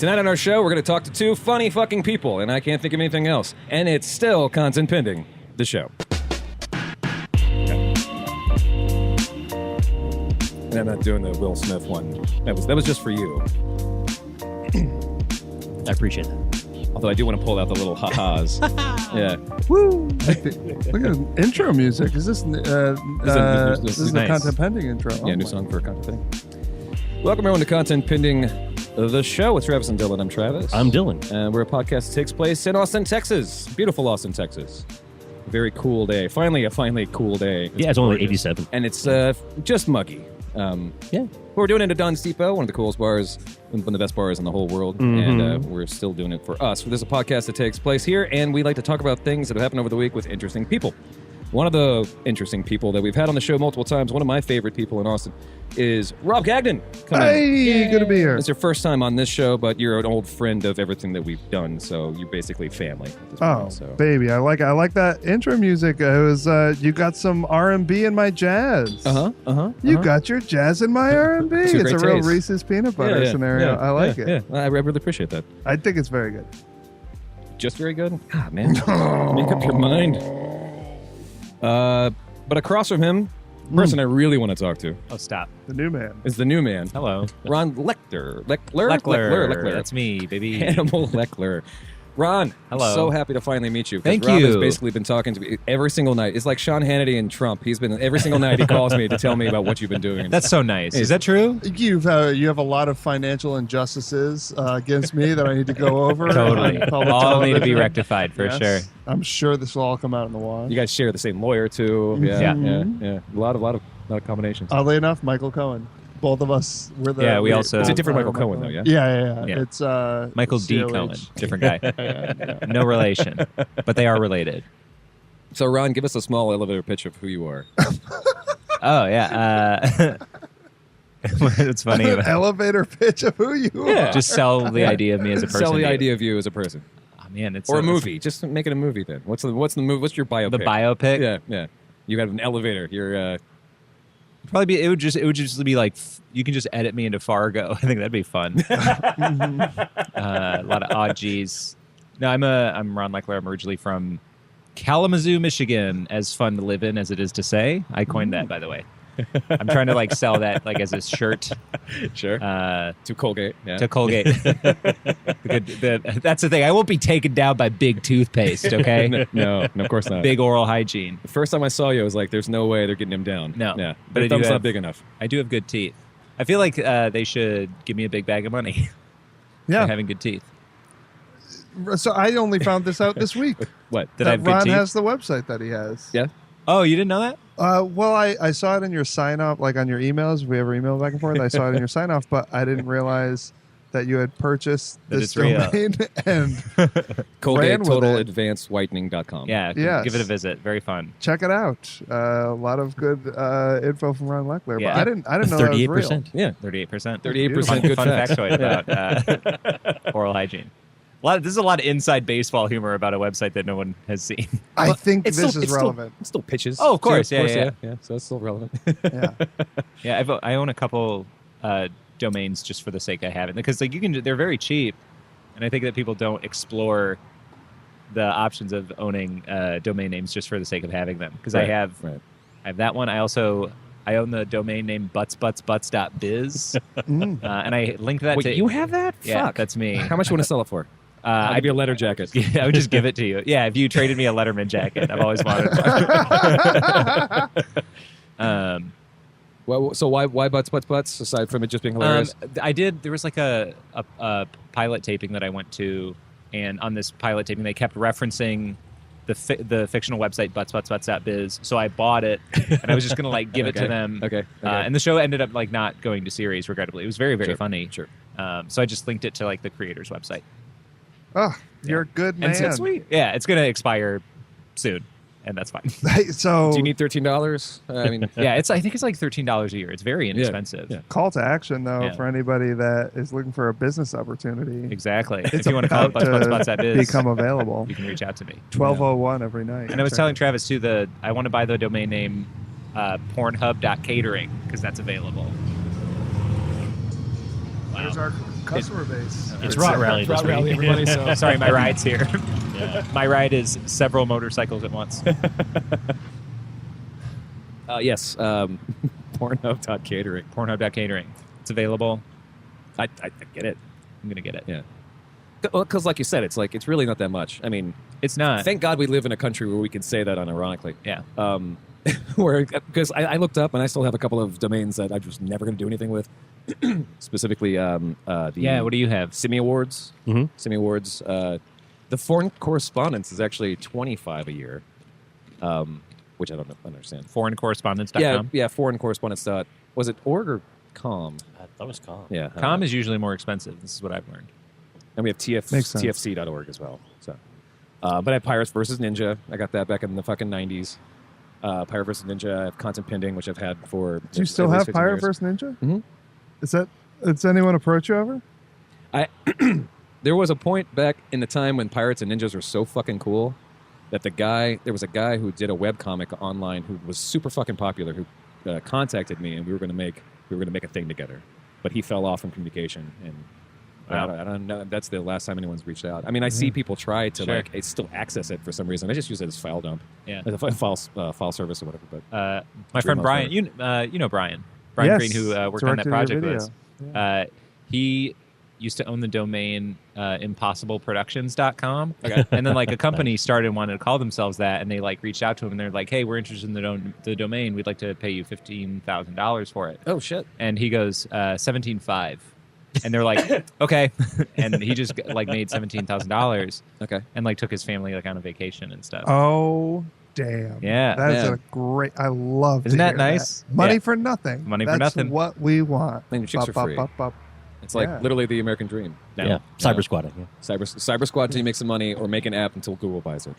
Tonight on our show, we're going to talk to two funny fucking people, and I can't think of anything else. And it's still content pending, the show. And I'm not doing the Will Smith one. That was just for you. I appreciate that. Although I do want to pull out the little ha-has. Yeah. Woo! Look at intro music. Is this this is the nice. content pending intro? Yeah, new song for content pending. Welcome everyone to Content Pending, the show with Travis and Dylan. I'm Travis. I'm Dylan. We're a podcast that takes place in Austin, Texas. Beautiful Austin, Texas. Very cool day. Finally a cool day. It's only gorgeous. 87. And it's just muggy. Yeah. We're doing it at Don's Depot, one of the coolest bars, one of the best bars in the whole world. Mm-hmm. And we're still doing it for us. There's a podcast that takes place here, and we like to talk about things that have happened over the week with interesting people. One of the interesting people that we've had on the show multiple times, one of my favorite people in Austin, is Rob Gagnon. Hey, good to be here. It's your first time on this show, but you're an old friend of everything that we've done, so you're basically family at this point. So. Baby, I like that intro music. It was you got some R&B in my jazz. You got your jazz in my R&B. It's a real taste. Reese's peanut butter scenario. I like it. Yeah, I really appreciate that. I think it's very good. Just very good? God, man. Make up your mind. But across from him, the person I really want to talk to Oh, stop. The new man. is the new man, Hello. Ron Lechler. Lechler. That's me, baby. Animal Lechler. Ron, Hello. I'm so happy to finally meet you. 'cause Thank Rob you. has basically been talking to me every single night. It's like Sean Hannity and Trump. He's been every single night he calls me to tell me about what you've been doing. That's so nice. Is that true? You have a lot of financial injustices against me that I need to go over. Totally. on public All need to be television. rectified for Yes. sure. I'm sure this will all come out in the wash. You guys share the same lawyer too. Yeah, Mhm. yeah. A lot of combinations. Oddly enough, Michael Cohen. Both of us were the. Yeah, we also- It's a different both Michael are Cohen, though, yeah? Yeah. Yeah. It's Michael D. COH. Cohen. Different guy. Yeah. No relation. But they are related. So, Ron, give us a small elevator pitch of who you are. Oh, yeah. It's funny. An elevator pitch of who you Yeah. are. Just sell the idea of me as a person. Sell the to you. idea of you as a person, Oh, man, it's or a it's movie. Just make it a movie then. What's the movie? What's your biopic? The biopic. Yeah. You have an elevator. You're Probably be. It would just be like you can just edit me into Fargo. I think that'd be fun. A lot of odd G's. No, I'm Ron Lechler. I'm originally from Kalamazoo, Michigan. As fun to live in as it is to say. I coined that, by the way. I'm trying to sell that as a shirt. sure to Colgate. Yeah. To Colgate. That's the thing. I won't be taken down by big toothpaste. Okay. no, of course not. Big oral hygiene. The first time I saw you, I was like, "There's no way they're getting him down." No. Yeah, But I the do thumb's have- not big enough. I do have good teeth. I feel like they should give me a big bag of money Yeah. for having good teeth. So I only found this out this week. What? Did I that have good Ron teeth? has the website that he has. Yeah. Oh, you didn't know that? Well, I saw it in your sign up, like on your emails. We ever email back and forth. I saw it in your sign off, but I didn't realize that you had purchased That this it's real. domain and Colgate ran with Total it. Advanced Whitening.com. Yeah. Yes. Give it a visit. Very fun. check it out. A lot of good info from Ron Lechler. Yeah. But I didn't know that was real. Yeah. 38%. 38% good Fun facts. factoid about oral hygiene. This is a lot of inside baseball humor about a website that no one has seen. I think It's this still- is it's still- relevant. It still pitches. Oh, of course. too, Yeah. So it's still relevant. Yeah. Yeah, I own a couple domains just for the sake of having, because they're very cheap, and I think that people don't explore the options of owning domain names just for the sake of having them. Because I have that one. I own the domain name buttsbuttsbutts.biz, and I linked that Wait, to. you have that? Yeah, Fuck. that's me. How much you want to sell it for? I'll give you a letter jacket. Yeah, I would just give it to you. Yeah, if you traded me a Letterman jacket, I've always wanted one. Well, so why butts aside from it just being hilarious? There was like a pilot taping that I went to, and on this pilot taping they kept referencing the fictional website buttsbuttsbutts.biz. So I bought it, and I was just gonna give it to them. Okay. And the show ended up not going to series, regrettably. It was very, very funny. Sure. So I just linked it to the creator's website. Oh, you're a good man. And so, sweet. Yeah, it's gonna expire soon, and that's fine. Hey, so Do you need $13? I mean, Yeah, I think it's like $13 a year. It's very inexpensive. Yeah. call to action though Yeah. for anybody that is looking for a business opportunity. Exactly. It's If you want to call it about to buttsbuttsbutts.biz, become available. you can reach out to me. 12:01 every night. And I was telling Travis too I want to buy the domain name Pornhub.catering because that's available. Here's our customer base. It's Rot Rally this week. everybody. So Sorry, my ride's here. Yeah. My ride is several motorcycles at once. yes, Pornhub.catering. Pornhub.catering. It's available. I get it. I'm going to get it. Yeah. Because, like you said, it's really not that much. I mean, It's not. thank God we live in a country where we can say that unironically. Yeah. Because I looked up and I still have a couple of domains that I'm just never going to do anything with. Specifically, the What do you have? Simi Awards. Mm-hmm. Simi Awards. The foreign correspondence is actually $25 a year, which I don't understand. Foreigncorrespondence.com. Yeah. Foreign correspondence. Was it org or com? That was calm. Yeah. Com is usually more expensive. This is what I've learned. And we have Makes sense. tfc.org as well. So, but I have Pirates versus Ninja. I got that back in the fucking 90s. Pirate versus Ninja. I have Content Pending, which I've had for. Do you still at least have 15 Pirate years. vs. Ninja? Mhm. Does anyone approach you over? There was a point back in the time when Pirates and Ninjas were so fucking cool that there was a guy who did a webcomic online who was super fucking popular who contacted me and we were going to make a thing together, but he fell off from communication and. Wow. I don't know. That's the last time anyone's reached out. I mean, I see people try to still access it for some reason. I just use it as file dump, Yeah. as a file service or whatever. But My friend most Brian, part. you know Brian Yes. Green, who worked on that Directed your project with us. He used to own the domain impossibleproductions.com. Okay. And then like a company started and wanted to call themselves that, and they like reached out to him and they're like, hey, we're interested in the domain. We'd like to pay you $15,000 for it. oh shit, And he goes, 17.5. And they're like, okay. And he just like made $17,000 okay. and like took his family like on a vacation and stuff. Oh, damn. Yeah. That is Yeah. a great. I love. Isn't to that hear nice? Money Yeah. for nothing. Money for That's nothing. what we want. And your chicks are free. It's like Yeah. literally the American dream. Yeah. Cyber squatting. Cyber squad until you make some money, or make an app until Google buys it.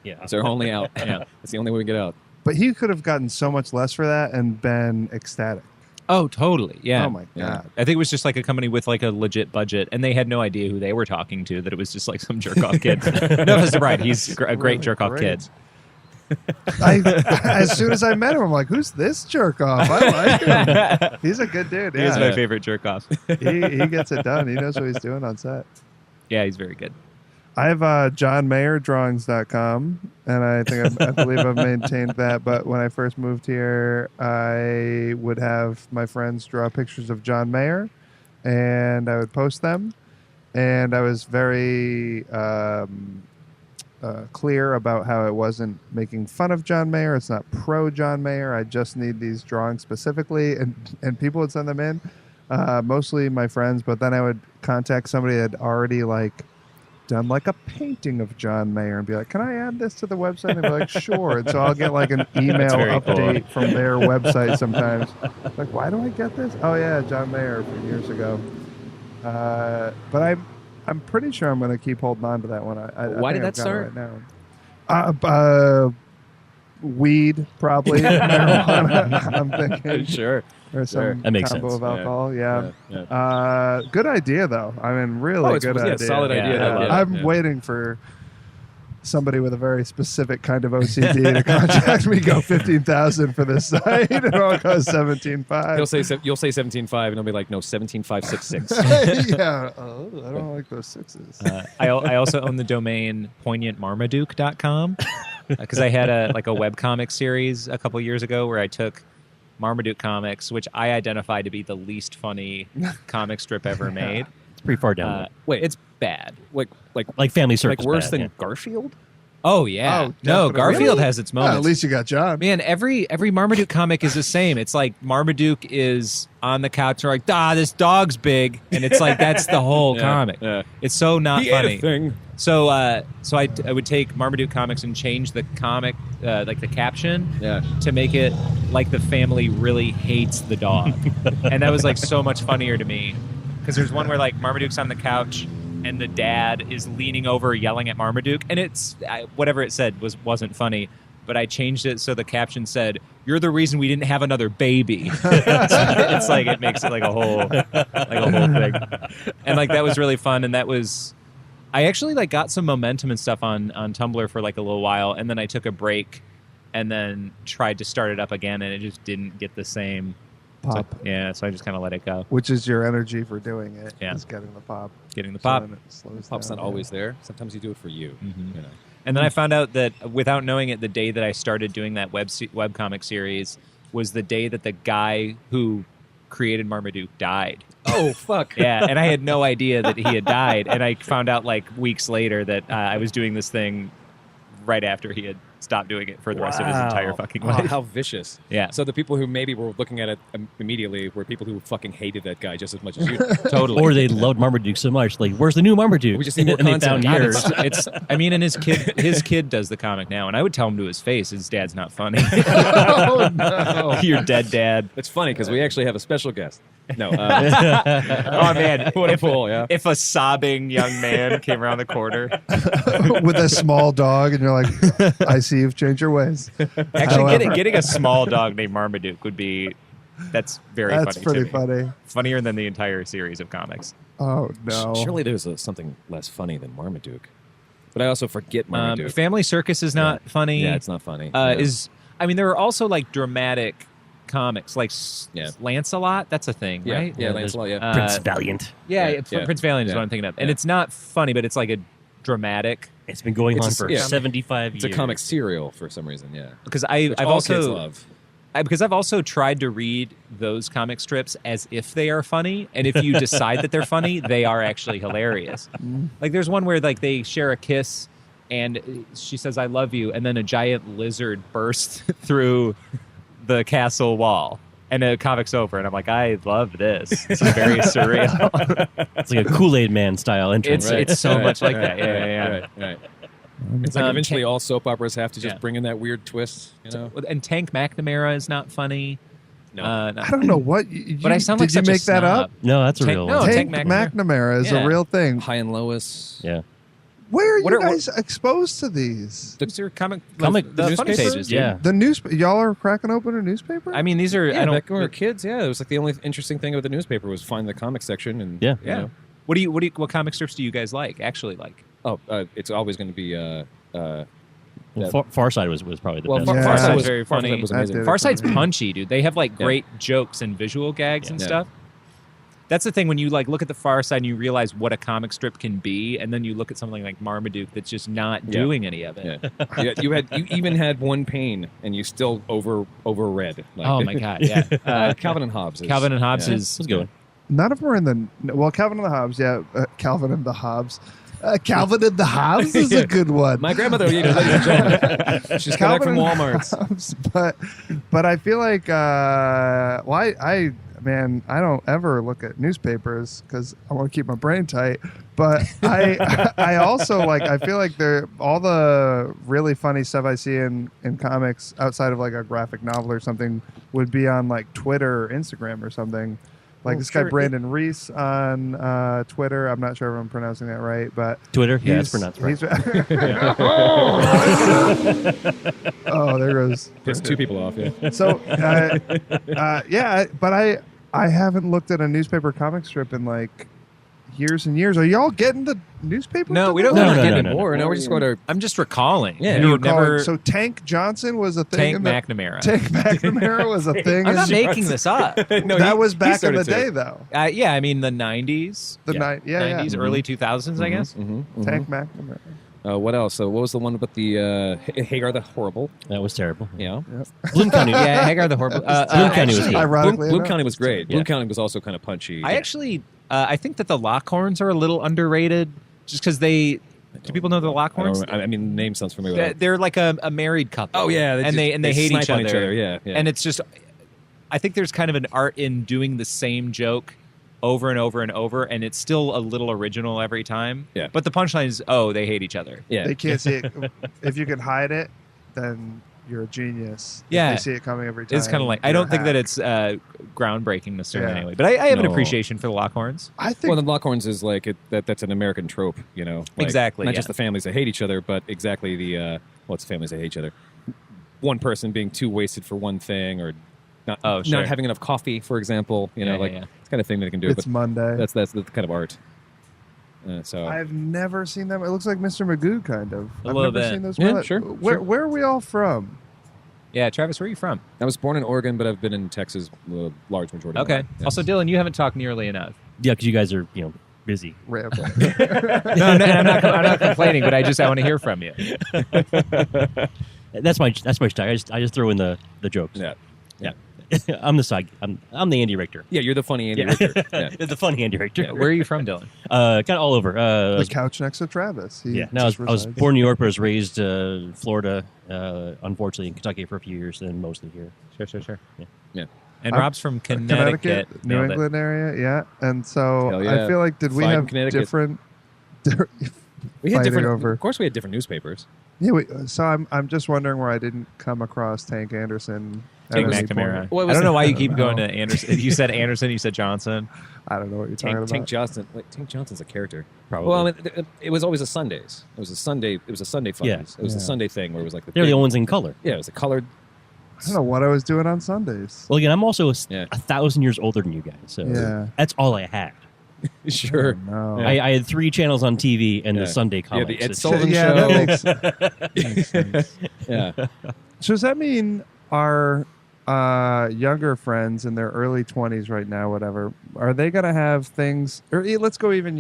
Yeah. It's our only out. Yeah, it's the only way we get out. But he could have gotten so much less for that and been ecstatic. Oh, totally. Yeah. Oh my Yeah. god. I think it was just like a company with like a legit budget, and they had no idea who they were talking to. That it was just like some jerk off kid. No offense to Brian, he's a great jerk off kid. As soon as I met him, I'm like, "Who's this jerk off? I like him. He's a good dude. He is Yeah. my favorite jerk off. He gets it done. He knows what he's doing on set." Yeah, he's very good. I have johnmayerdrawings.com, and I believe I've maintained that. But when I first moved here, I would have my friends draw pictures of John Mayer, and I would post them. And I was very clear about how it wasn't making fun of John Mayer. It's not pro John Mayer. I just need these drawings specifically, and people would send them in, mostly my friends. But then I would contact somebody that had already done like a painting of John Mayer and be like, can I add this to the website? And they'd be like, sure. And so I'll get like an email very update from their website sometimes. Like, why do I get this? Oh yeah, John Mayer from years ago. But I'm pretty sure I'm going to keep holding on to that one. Why did think that I've got it start? right now. Weed, probably. Marijuana, I'm thinking. Sure. Or some That makes combo sense. of alcohol. Yeah. Yeah. Good idea, though. I mean, really good idea. Solid idea. Yeah, I love it. I'm waiting for somebody with a very specific kind of OCD to contact me. Go 15,000 for this site, and I'll go 17.5. You'll say 17.5, and he'll be like, no, 17.566. Yeah. Oh, I don't like those sixes. I also own the domain poignantmarmaduke.com because I had a webcomic series a couple years ago where I took Marmaduke comics, which I identify to be the least funny comic strip ever made. It's pretty far down. Wait, It's bad. Like Family Circus. like worse bad, than yeah. Garfield? Oh yeah. Oh, No, definitely. Garfield Really? has its Well, moments. at least you got John. Man, every Marmaduke comic is the same. It's like Marmaduke is on the couch and like, this dog's big, and it's like that's the whole comic. Yeah. It's so not He ate a funny. thing. So I would take Marmaduke comics and change the comic, like the caption, Yeah. to make it like the family really hates the dog, and that was like so much funnier to me because there's one where like Marmaduke's on the couch and the dad is leaning over yelling at Marmaduke, and it's whatever it said wasn't funny, but I changed it so the caption said, "You're the reason we didn't have another baby." It's like it makes it like a whole thing, and like that was really fun, and that was. I actually like got some momentum and stuff on Tumblr for like a little while, and then I took a break, and then tried to start it up again, and it just didn't get the same Pop. So I just kind of let it go. Which is your energy for doing it. Yeah. Is getting the pop. Getting the So pop. then it slows Pop's down. not always there. Sometimes you do it for you. Mhm. You know. And then I found out that without knowing it, the day that I started doing that webcomic series was the day that the guy who created Marmaduke died. Oh fuck! Yeah, and I had no idea that he had died, and I found out like weeks later that I was doing this thing right after he had stopped doing it for the rest of his entire fucking Oh, life. how vicious! Yeah. So the people who maybe were looking at it immediately were people who fucking hated that guy just as much as you. Totally. Or they loved Marmaduke so much. Like, where's the new Marmaduke? We just need more and they found content. yours. It's I mean, and his kid does the comic now, and I would tell him to his face, his dad's not funny. Oh, no. Your dead dad. It's funny because we actually have a special guest. No. Oh man, What a fool! Yeah. if a sobbing young man came around the corner. With a small dog, and you're like, I see you've changed your ways. Actually, However- getting a small dog named Marmaduke would be that's very That's funny. pretty to me. funny. Funnier than the entire series of comics. Oh, no. Surely there's something less funny than Marmaduke. But I also forget Marmaduke. Family Circus is not funny. Yeah, it's not funny. Yeah. There are also like dramatic comics like Yeah. Lancelot. That's a thing, Yeah, right? yeah, there's Lancelot, yeah. Prince Valiant. Yeah. Prince Valiant is Yeah. what I'm thinking of, and Yeah. it's not funny, but it's like a dramatic. It's been going It's on a- for yeah. 75 It's years. a comic serial for some reason, yeah. Because Which I've all also kids love. because I've also tried to read those comic strips as if they are funny, and if you decide that they're funny, they are actually hilarious. Like there's one where like they share a kiss, and she says "I love you," and then a giant lizard bursts through the castle wall, and the comic's over, and I'm like, I love this. It's very surreal. It's like a Kool-Aid Man style entrance. It's so Right, much like right, that. Yeah. Right. It's like eventually all soap operas have to just Yeah. bring in that weird twist, you know? And Tank McNamara is not funny. No. No. I don't know what. But I sound did like such you a make that snob. up? No, that's a Tank- real no, one. Tank Tank McNamara. McNamara is Yeah. a real thing. High and Lois. Yeah. Where are What you are- guys exposed to these? These are comic The funny newspapers? pages. Dude. Yeah. The news. Y'all are cracking open a newspaper? I mean, these are. Yeah, I don't. back when we were kids, yeah. It was like the only interesting thing about the newspaper was find the comic section and Yeah. you Yeah. know. What comic strips do you guys like? Actually, like. Oh, it's always going to be Well, Far Side was probably the well, best. Yeah. Far Side Farside's was very funny. Far Side was I amazing. did. Farside's funny. punchy, dude. They have like Yeah. great jokes and visual gags and Yeah. stuff. That's the thing when you like look at the Far Side and you realize what a comic strip can be, and then you look at something like Marmaduke that's just not Yeah. doing any of it. Yeah. You even had one pane and you still overread. Like, Oh my god, yeah. Calvin and Hobbes. Calvin and Hobbes yeah. is Let's go. None of them are in the. Well, Calvin and the Hobbes. Yeah, Calvin and the Hobbes. Calvin and the Hobbes is a good one. My grandmother, ladies and gentlemen, she's come back from Calvin and Walmart's. Hobbes, but I feel like man, I don't ever look at newspapers because I want to keep my brain tight. But I also like I feel like they're all the really funny stuff I see in comics outside of like a graphic novel or something would be on like Twitter or Instagram or something. Like this guy sure. Brandon Reese on Twitter. I'm not sure if I'm pronouncing that right, but Twitter? Yeah, he's- that's pronounced right. Oh, there goes. Pissed two people off, yeah. So, yeah, but I haven't looked at a newspaper comic strip in like years and years. Are y'all getting the newspaper? No, we don't. No, we're not no, getting no, it. More. Now we're just going to. I'm just recalling. Yeah, You've You've never. So Tank Johnson was a thing. Tank in the, McNamara. Tank McNamara was a thing. I'm not in- making this up. No, that he- was he back in started the to. day, though. Yeah, I mean the 90s. The Yeah. night, yeah, 90s, yeah. early 2000s, I guess. Tank McNamara. What else? What was the one about the Hagar the Horrible? That was terrible. Yeah. Bloom County. Yeah, Hagar the Horrible. Bloom County was actually, good. Ironically, Bloom enough. County was great. Yeah. Bloom County was also kind of punchy. I actually, I think that the Lockhorns are a little underrated, just because they. Do people know the Lockhorns? I mean, the name sounds familiar. They're like a married couple. Oh yeah, and they hate snipe each on other. Yeah. And it's just, I think there's kind of an art in doing the same joke over and over and over, and it's still a little original every time. Yeah. But the punchline is, oh, they hate each other. yeah. They can't see it. If you can hide it, then you're a genius. Yeah. If they see it coming every time. It's kind of like, I you're don't a think that hack. it's groundbreaking necessarily Yeah. anyway. But I have an No. appreciation for the Lockhorns. I think Well, the Lockhorns is like that's an American trope, you know. Like, Exactly, Not yeah. just the families that hate each other, but exactly the it's families that hate each other. One person being too wasted for one thing, or Oh, sure. not having enough coffee, for example. You know, Yeah, like yeah. it's the kind of thing that they can do. it's But Monday. that's the kind of art. So I've never seen them. It looks like Mr. Magoo, kind of. A I've little never bit. seen those. Yeah, Where, sure, Where sure. are we all from? Yeah, Travis, where are you from? I was born in Oregon, but I've been in Texas a large majority of Okay. my life. Yeah. Also, Dylan, you haven't talked nearly enough. Yeah, because you guys are busy. Rambling. No, I'm not complaining, but I want to hear from you. That's my style. I just throw in the jokes. Yeah. I'm the side. I'm the Andy Richter. Yeah, you're the funny Andy Richter. Yeah. The funny Andy Richter. Yeah, where are you from, Dylan? Kind of all over. The couch next to Travis. He No, I was just resides. born in New York, but I was raised Florida. Unfortunately, in Kentucky for a few years, then mostly here. Sure. Yeah. And I'm- Rob's from Connecticut. New Nailed it. England area, yeah. And so Hell yeah. I feel like did we Fine, have Connecticut. different? We had fighting different. over. Of course, we had different newspapers. Yeah, so I'm just wondering where I didn't come across Tank Anderson. at Tank any McNamara. point. Well, it I was don't know the- why you keep going No. to Anderson. You said Anderson. You said Johnson. I don't know what you're talking about. Tank Johnson. Like, Tank Johnson's a character. Probably. Well, I mean, it was always a Sundays. It was a Sunday. It was a Sunday funnies. Yeah. It was a Yeah. Sunday thing where it was like They're the only ones in color. Yeah, it was a colored. I don't know what I was doing on Sundays. Well, again, I'm also 1,000 years older than you guys, so Yeah. that's all I had. Sure. No. Yeah. I had 3 channels on TV and Yeah. the Sunday Yeah, comics. the Ed It's- Sullivan Yeah, show. that makes sense. Yeah. So does that mean our younger friends in their early 20s right now, whatever, are they going to have things, or let's go even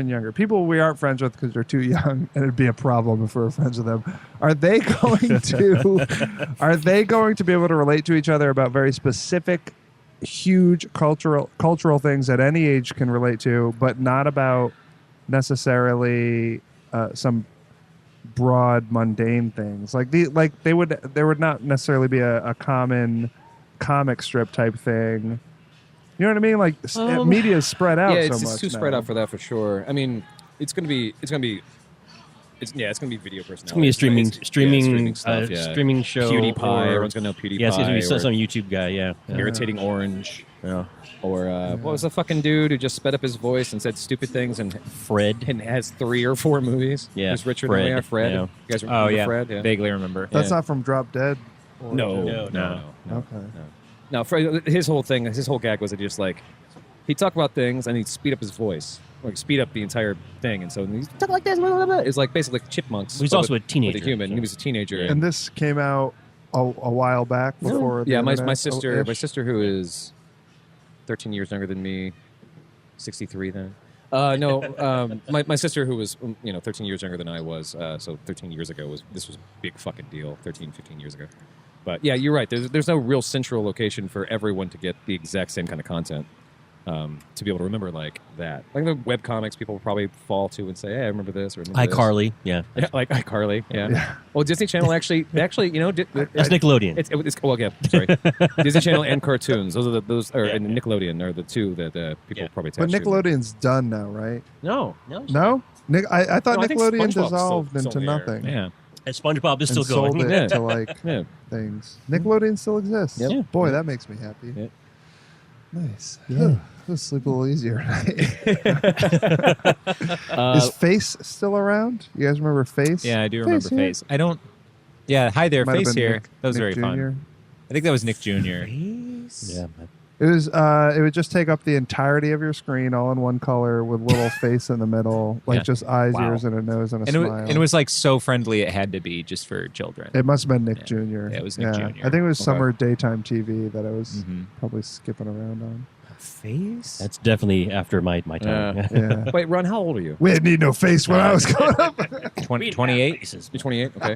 younger, people we aren't friends with because they're too young, and it'd be a problem if we were friends with them. Are they going to be able to relate to each other about very specific, huge cultural things that any age can relate to, but not about necessarily some broad mundane things there would not necessarily be a common comic strip type thing, you know what I mean, like media is spread out Yeah, so it's much too now. spread out for that for sure. I mean, it's gonna be video personality. It's gonna be a streaming stuff. Yeah. streaming show. PewDiePie. or- Everyone's gonna know PewDiePie. Yeah, it's gonna be or some YouTube guy. Yeah. irritating orange. Yeah. Or what was the fucking dude who just sped up his voice and said stupid things and Fred. has 3 or 4 movies? Yeah, Who's richer Fred, than we are? Fred. yeah. You guys remember Oh yeah, Fred? Yeah. vaguely remember. That's Yeah. not from Drop Dead or- No. Okay. No, Fred, his whole gag was that he just like he'd talk about things and he'd speed up his voice, like speed up the entire thing, and so he's talk like this. Blah, blah, blah. It's like basically chipmunks. He's but also with- a teenager, with a human. so- He was a teenager. And this came out a while back before the yeah, my internet, sister, ish. my sister who is 13 years younger than me, 63 then. My sister who was 13 years younger than I was, so 13 years ago this was a big fucking deal, 13, 15 years ago. But yeah, you're right. There's no real central location for everyone to get the exact same kind of content. To be able to remember like that, like the web comics, people will probably fall to and say, "Hey, I remember this." Or remember this. iCarly. Yeah. Yeah, like iCarly. Yeah. Yeah. Well, Disney Channel actually, That's it's Nickelodeon. well, yeah, sorry. Disney Channel and cartoons. Those are Yeah. and Nickelodeon are the two that people Yeah. probably But attach to. Nickelodeon's done now, right? No. No, I thought No, I think Nickelodeon SpongeBob's dissolved still into in the air. nothing. Yeah. And SpongeBob is still and sold going. it Yeah. to like Yeah. things. Nickelodeon still exists. Yep. Yeah. Boy, that makes me happy. Yep. Nice. Yeah. I'll sleep a little easier tonight. Is Face still around? You guys remember Face? Yeah, I do remember here? Face. I don't. Yeah, hi there, Might have Face been here. Nick- That was Nick very Jr. fun. I think that was Nick Jr. Yeah. It was. It would just take up the entirety of your screen, all in one color, with little face in the middle, like Yeah. just eyes, Wow. ears, and a nose and a And it, smile. and it was like so friendly it had to be just for children. It must have been Nick Yeah. Jr. Yeah, it was Nick Jr.. I think it was Okay. summer daytime TV that I was Mhm. probably skipping around on. Face. That's definitely after my time. Yeah. Wait, Ron, how old are you? We didn't need no face when I was growing up. 28. You're 28. Okay.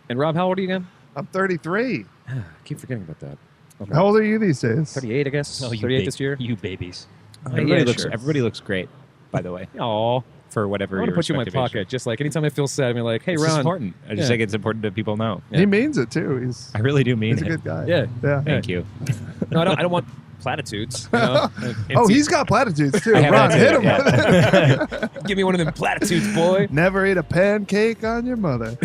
And Rob, how old are you again? I'm 33. I keep forgetting about that. Okay. How old are you these days? 38, I guess. Oh, you 38 ba- this year. You babies. Everybody looks great, by the way. Aw. For I whatever want to your put you in my respective age. pocket. Just like anytime I feel sad, I'm like, hey, This is Ron. important. I just Yeah. think it's important that people know. Yeah. He means it too. He's I really do mean he's a it. good guy. Yeah. Yeah. Thank you. No, I don't want platitudes. You know? Oh, he's got platitudes too. I have Ron, that hit too, him. yeah. with it. Give me one of them platitudes, boy. Never eat a pancake on your mother.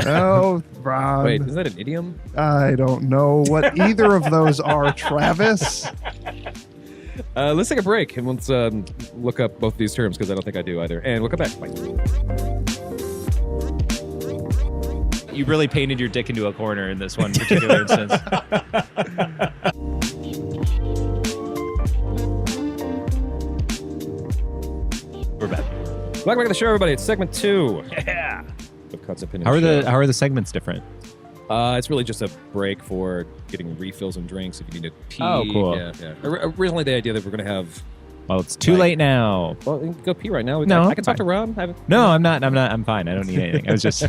Oh, Ron. Wait, is that an idiom? I don't know what either of those are, Travis. Let's take a break and let's look up both these terms because I don't think I do either. And we'll come back. Bye. You really painted your dick into a corner in this one particular instance. We're back. Welcome back to the show, everybody. It's segment 2. Yeah. Of Concept How are the segments different? It's really just a break for getting refills and drinks if you need to pee. Oh, cool. Yeah. Originally, the idea that we're going to have... Well, it's too late now. Well, you can go pee right now. No, I can talk to Rob. No, I'm not. I'm fine. I don't need anything. I was just...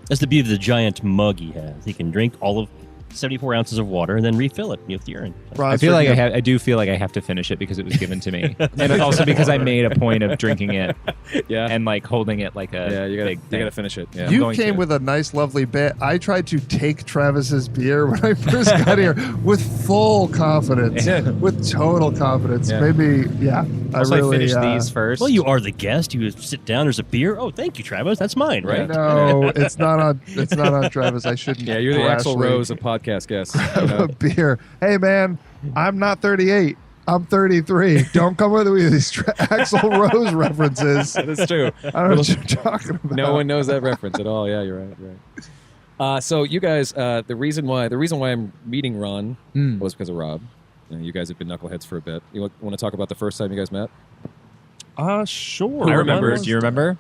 That's the beauty of the giant mug he has. He can drink all of 74 ounces of water and then refill it with urine. I feel like I do feel like I have to finish it because it was given to me, and also because I made a point of drinking it, and like holding it like a you big thing. gotta finish it. Yeah. You came with a nice, lovely bit. I tried to take Travis's beer when I first got here with full confidence, with total confidence. Yeah. Maybe, Also, I really finished these first. Well, you are the guest. You sit down. There's a beer. Oh, thank you, Travis. That's mine, right? No, it's not on. It's not on Travis. I shouldn't. Yeah, you're the Axl rashly Rose of podcast guests. have a beer. Hey, man, I'm not 38. I'm 33. Don't come with me with these Axl Rose references. That's true. I don't know what you're talking about. No one knows that reference at all. Yeah, you're right. So you guys, the reason why I'm meeting Ron was because of Rob. You guys have been knuckleheads for a bit. You want to talk about the first time you guys met? Sure. I remember. Do you remember?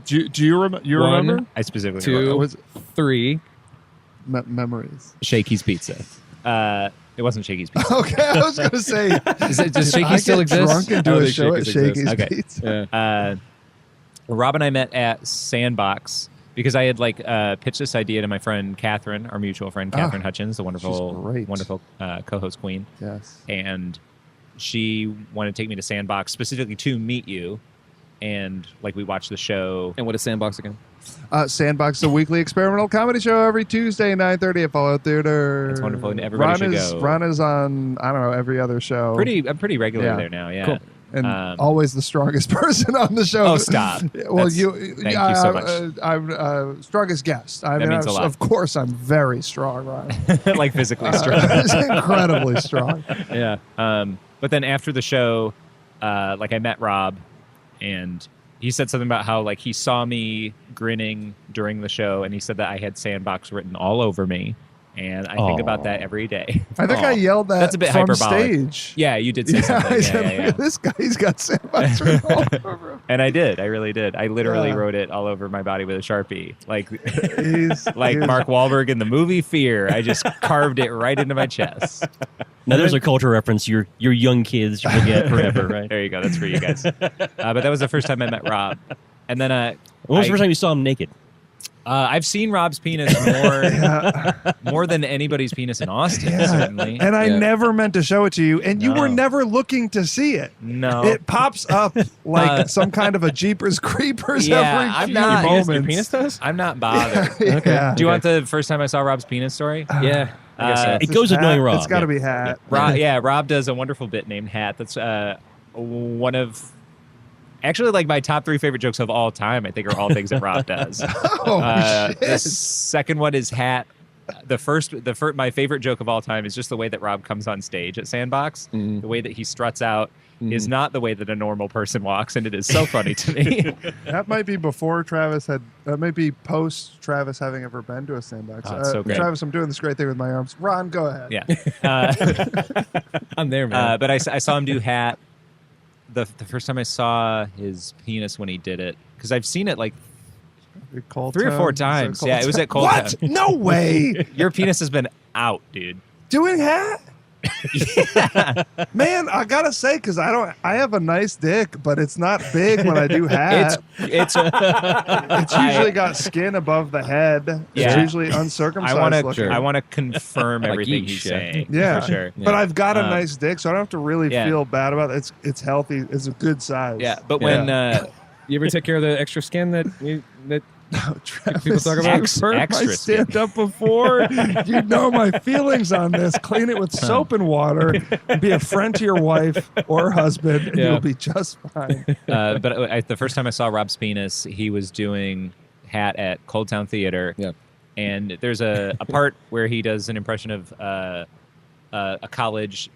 Do you remember? I specifically 2, remember. 3. Memories. Shakey's Pizza. It wasn't Shakey's Pizza. Okay, I was going to say. Does Shakey still exist? Drunk and I do don't a think show at Shakey's Shakey's Okay. Pizza. Yeah. Rob and I met at Sandbox because I had pitched this idea to my friend Catherine, our mutual friend Catherine Hutchins, the wonderful co-host queen. Yes. And she wanted to take me to Sandbox specifically to meet you, and we watched the show. And what is Sandbox again? Sandbox, a weekly experimental comedy show every Tuesday, 9:30 at Fallout Theater. That's wonderful, and everybody should go. Ron is on, I don't know, every other show. I'm pretty regular there now. Yeah. Cool. And always the strongest person on the show. Oh, stop! Well, thank you so much. I'm strongest guest. That means a lot. Of course, I'm very strong, Ron. Physically strong. Incredibly strong. Yeah. But then after the show, I met Rob, and he said something about how he saw me grinning during the show, and he said that I had Sandbox written all over me. And I think about that every day. I think I yelled that That's a bit from hyperbolic. stage. Yeah, you did say something. I said, Yeah. Look at this guy, he's got Sandbox written all over him. And I did. I really did. I literally wrote it all over my body with a Sharpie. He's Mark Wahlberg in the movie Fear. I just carved it right into my chest. Now, there's a culture reference your young kids will get forever, right? There you go. That's for you guys. But that was the first time I met Rob. And then When was the first time you saw him naked? I've seen Rob's penis more than anybody's penis in Austin, certainly. And I never meant to show it to you, and you were No. never looking to see it. No. It pops up like some kind of a Jeepers Creepers every I'm few not- moments. Your penis does? I'm not bothered. Yeah. Do you want the first time I saw Rob's penis story? Yeah. I guess so. It goes with knowing Rob. It's got to be Hat. Rob does a wonderful bit named Hat. That's one of... Actually, my top 3 favorite jokes of all time, I think, are all things that Rob does. Shit. The second one is Hat. The first, my favorite joke of all time is just the way that Rob comes on stage at Sandbox. Mm. The way that he struts out is not the way that a normal person walks, and it is so funny to me. That might be before Travis had. That might be post Travis having ever been to a Sandbox. Oh, it's so great. Travis, I'm doing this great thing with my arms. Ron, go ahead. Yeah. I'm there, man. But I saw him do Hat. The first time I saw his penis when he did it, because I've seen it 3 or 4 times. Yeah, it was at Cold What? Town. No way. Your penis has been out, dude. Doing Hat? Man, I gotta say, because I have a nice dick, but it's not big when I do Hat. It's Usually got skin above the head. It's Yeah. usually uncircumcised. I want to confirm Like everything yeesh, he's yeah. saying. Yeah, for sure. But I've got a Um, nice dick, so I don't have to really yeah. feel bad about it. It's healthy. It's a good size. Yeah, but when You ever take care of the extra skin that Travis, people talk about? you've heard my extra skin. stand up before. You know my feelings on this. Clean it with soap and water. And be a friend to your wife or husband, and Yeah. you'll be just fine. but the first time I saw Rob's penis, he was doing Hat at Cold Town Theater. Yeah. And there's a part where he does an impression of a college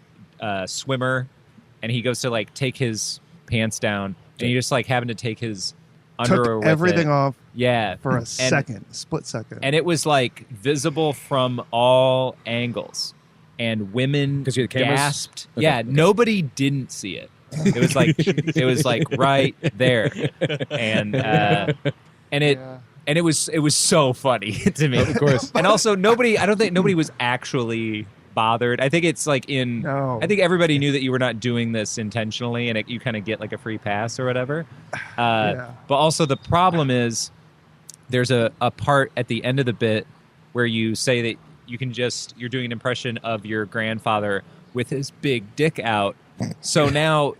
swimmer, and he goes to take his pants down, and he just happened to take his underwear Took with everything it. off Yeah, for a And- split second. and it was visible from all angles, and women 'Cause you had cameras? gasped. Okay. Yeah, nobody didn't see it. It was right there, and And it was so funny to me. Of course. And also I don't think nobody was actually bothered. I think it's like I think everybody knew that you were not doing this intentionally, and you kind of get like a free pass or whatever. But also the problem is there's a part at the end of the bit where you say that you're doing an impression of your grandfather with his big dick out. So now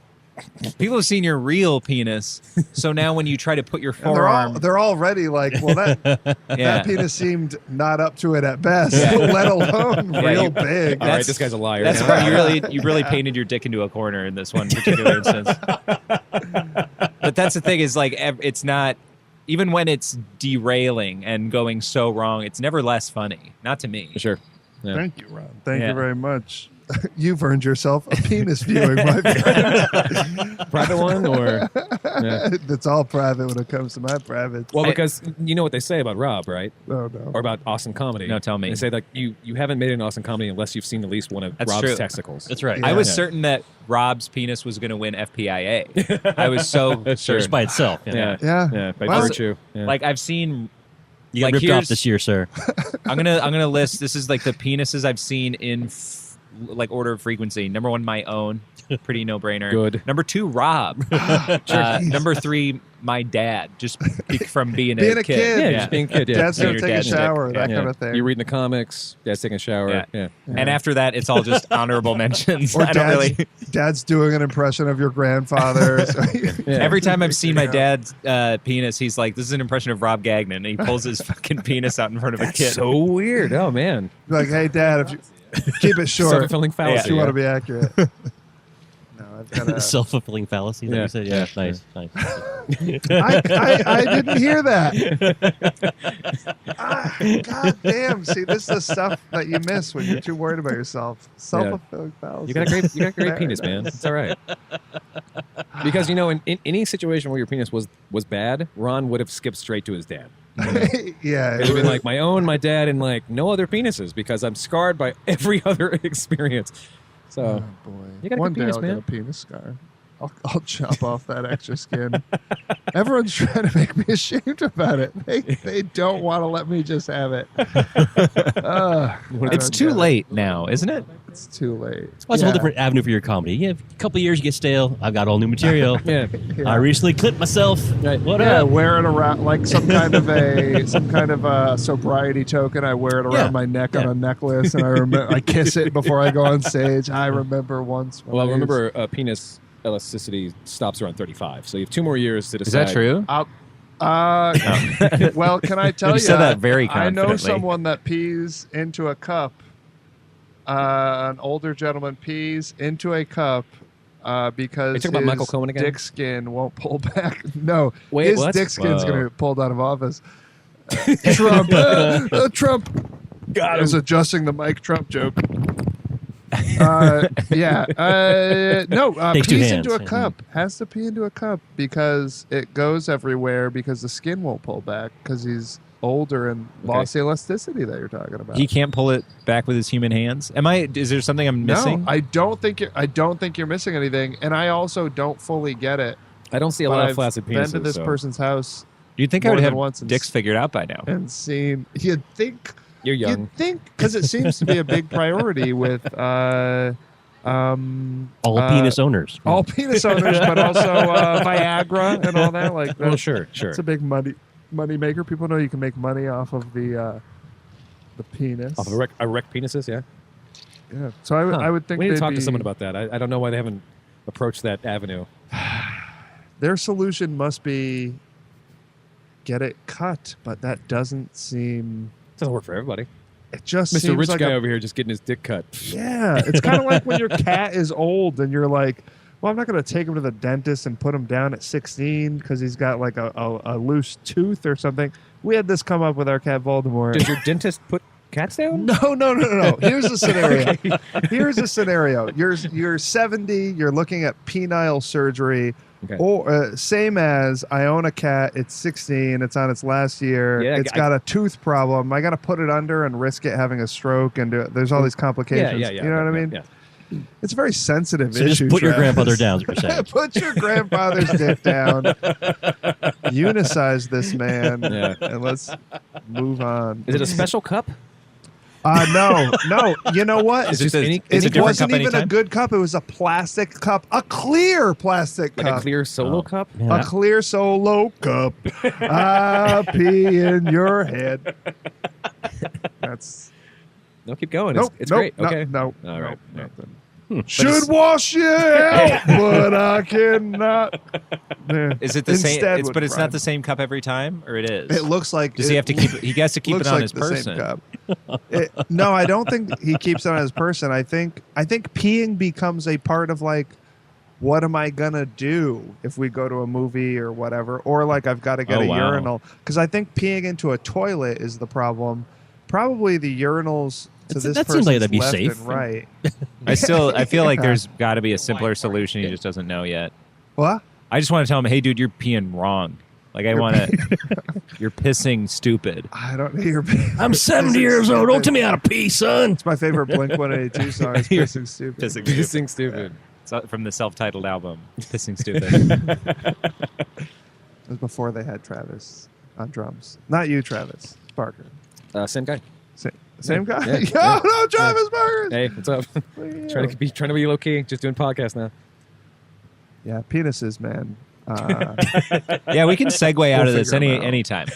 people have seen your real penis. So now when you try to put your forearm, they're already like, well, that penis seemed not up to it at best, let alone real big. All right, this guy's a liar. That's why you really painted your dick into a corner in this one particular instance. But that's the thing is like it's not. Even when it's derailing and going so wrong, it's never less funny. Not to me. Sure. Yeah. Thank you, Ron. Thank you very much. You've earned yourself a penis viewing, my friend. Private one or? Yeah. It's all private when it comes to my privates. Well, because you know what they say about Rob, right? No, no. Or about Austin comedy. No, tell me. They say like you haven't made an Austin comedy unless you've seen at least one of That's Rob's true. testicles. That's right. Yeah. I was certain that Rob's penis was going to win FPIA. I was so sure. Just by itself. Yeah. Yeah. By Well, virtue. Yeah. Like I've seen. You got Like, ripped here's- off this year, sir. I'm gonna list. This is like the penises I've seen in like order of frequency. Number 1, my own, pretty no brainer. Good. Number 2, Rob. Number 3, my dad. Just from being a kid. Yeah, just being a kid. Yeah. Dad's going Your to take a dad's dick. shower, that Yeah. kind of thing. You're reading the comics. Dad's taking a shower. Yeah. And after that, it's all just honorable mentions. Or I don't really. Dad's doing an impression of your grandfather. So Every time I've seen my dad's penis, he's like, "This is an impression of Rob Gagnon." And he pulls his fucking penis out in front of a kid. So weird. Oh man. like, hey, Dad, if you keep it short, Self-fulfilling if fallacy. you want Yeah. to be accurate. No, I've got a... Self-fulfilling fallacy that Yeah. you said? Yeah, nice. I didn't hear that. God damn. See, this is the stuff that you miss when you're too worried about yourself. Self-fulfilling fallacy. You got a great penis, man. It's all right. Because in any situation where your penis was bad, Ron would have skipped straight to his dad. Yeah. It would have been like my own, my dad, and like no other penises because I'm scarred by every other experience. So Oh, boy. You got a One good day penis, I'll man. get a penis scar. I'll chop off that extra skin. Everyone's trying to make me ashamed about it. They don't want to let me just have it. It's too late now, isn't it? It's too late. Well, it's a whole different avenue for your comedy. You have a couple of years, you get stale. I've got all new material. Yeah. I recently clipped myself. What Yeah, up? wear it around like some kind of a sobriety token. I wear it around my neck on a necklace, and I kiss it before I go on stage. I remember once. Well, remember penis elasticity stops around 35, so you have 2 more years to decide. Is that true? Well, can I tell you? You said that very I know confidently. someone that pees into a cup. An older gentleman pees into a cup because Are you talking about Michael Cohen again? dick skin won't pull back. No, Wait, his what? dick skin's Whoa. going to be pulled out of office. Trump, Trump. Got I was adjusting the Mike Trump joke. Takes 2 pees hands. into a cup. Has to pee into a cup because it goes everywhere because the skin won't pull back because he's older and lost the elasticity that you're talking about. He can't pull it back with his human hands. Is there something I'm missing? No, I don't think you're missing anything, and I also don't fully get it. I don't see a But lot I've of flaccid penises. been to this so. person's house You'd think I more would than have once and dicks figured out by now. and seen. You'd think You're young. You'd think because it seems to be a big priority with All penis owners. all penis owners, but also Viagra and all that. Like, Well, sure. it's a big money maker. People know you can make money off of the penis. Off of erect penises, yeah. Yeah. So I would think we need to they'd talk to be- someone about that. I don't know why they haven't approached that avenue. Their solution must be get it cut, but that doesn't seem. Doesn't work for everybody. It just Mr. seems Rich like guy a over here just getting his dick cut. Yeah, it's kind of like when your cat is old and you're like, well, I'm not going to take him to the dentist and put him down at 16 because he's got like a loose tooth or something. We had this come up with our cat Voldemort. Did your dentist put cats down? No. Here's a scenario. Here's a scenario. You're 70. You're looking at penile surgery. Okay. Or same as I own a cat. It's 16. It's on its last year. Yeah, It's got a tooth problem. I got to put it under and risk it having a stroke and there's all these complications. Yeah. You know what I mean? Yeah. it's a very sensitive So issue. just put your Travis. grandfather down, is what you're saying. Put your grandfather's dick down. Unicize this man, Yeah. and let's move on. Is it a special cup? No. You know what? Is it just any? It's a It different wasn't cup even anytime? a good cup. It was a plastic cup, a clear plastic Like cup. a clear solo Oh. cup? Yeah. A clear solo cup. I pee in your head. That's No, keep going. nope. It's nope, great. no, Okay. No. All right. no, All right. nothing. But Should it's- wash you out, but I cannot. Yeah. Is it the Instead same? would But it's rhyme. not the same cup every time, or it is? It looks like. Does he have to keep? He has to keep it looks on like his the person. Same cup. No, I don't think he keeps it on his person. I think peeing becomes a part of like, what am I gonna do if we go to a movie or whatever, or like I've got to get Oh, a wow. urinal, because I think peeing into a toilet is the problem. Probably the urinals to That's- this that seems like person's that'd be left safe. and right. I feel like Yeah. there's got to be a simpler solution. He just doesn't know yet. What? I just want to tell him, hey, dude, you're peeing wrong. Like I want to. You're pissing stupid. I don't hear. I'm 70 years old. Don't tell me how to pee, son. It's my favorite Blink 182 song. It's You're Pissing Stupid. Pissing stupid. Pissing stupid. It's from the self-titled album, Pissing Stupid. It was before they had Travis on drums. Not you, Travis Barker. Same guy. Same guy. Yeah. Yo, Yeah. no, Travis Barker. Hey, what's up? trying to be low key. Just doing podcasts now. Yeah, penises, man. Yeah, we can segue out We'll of this figure 'em out. anytime.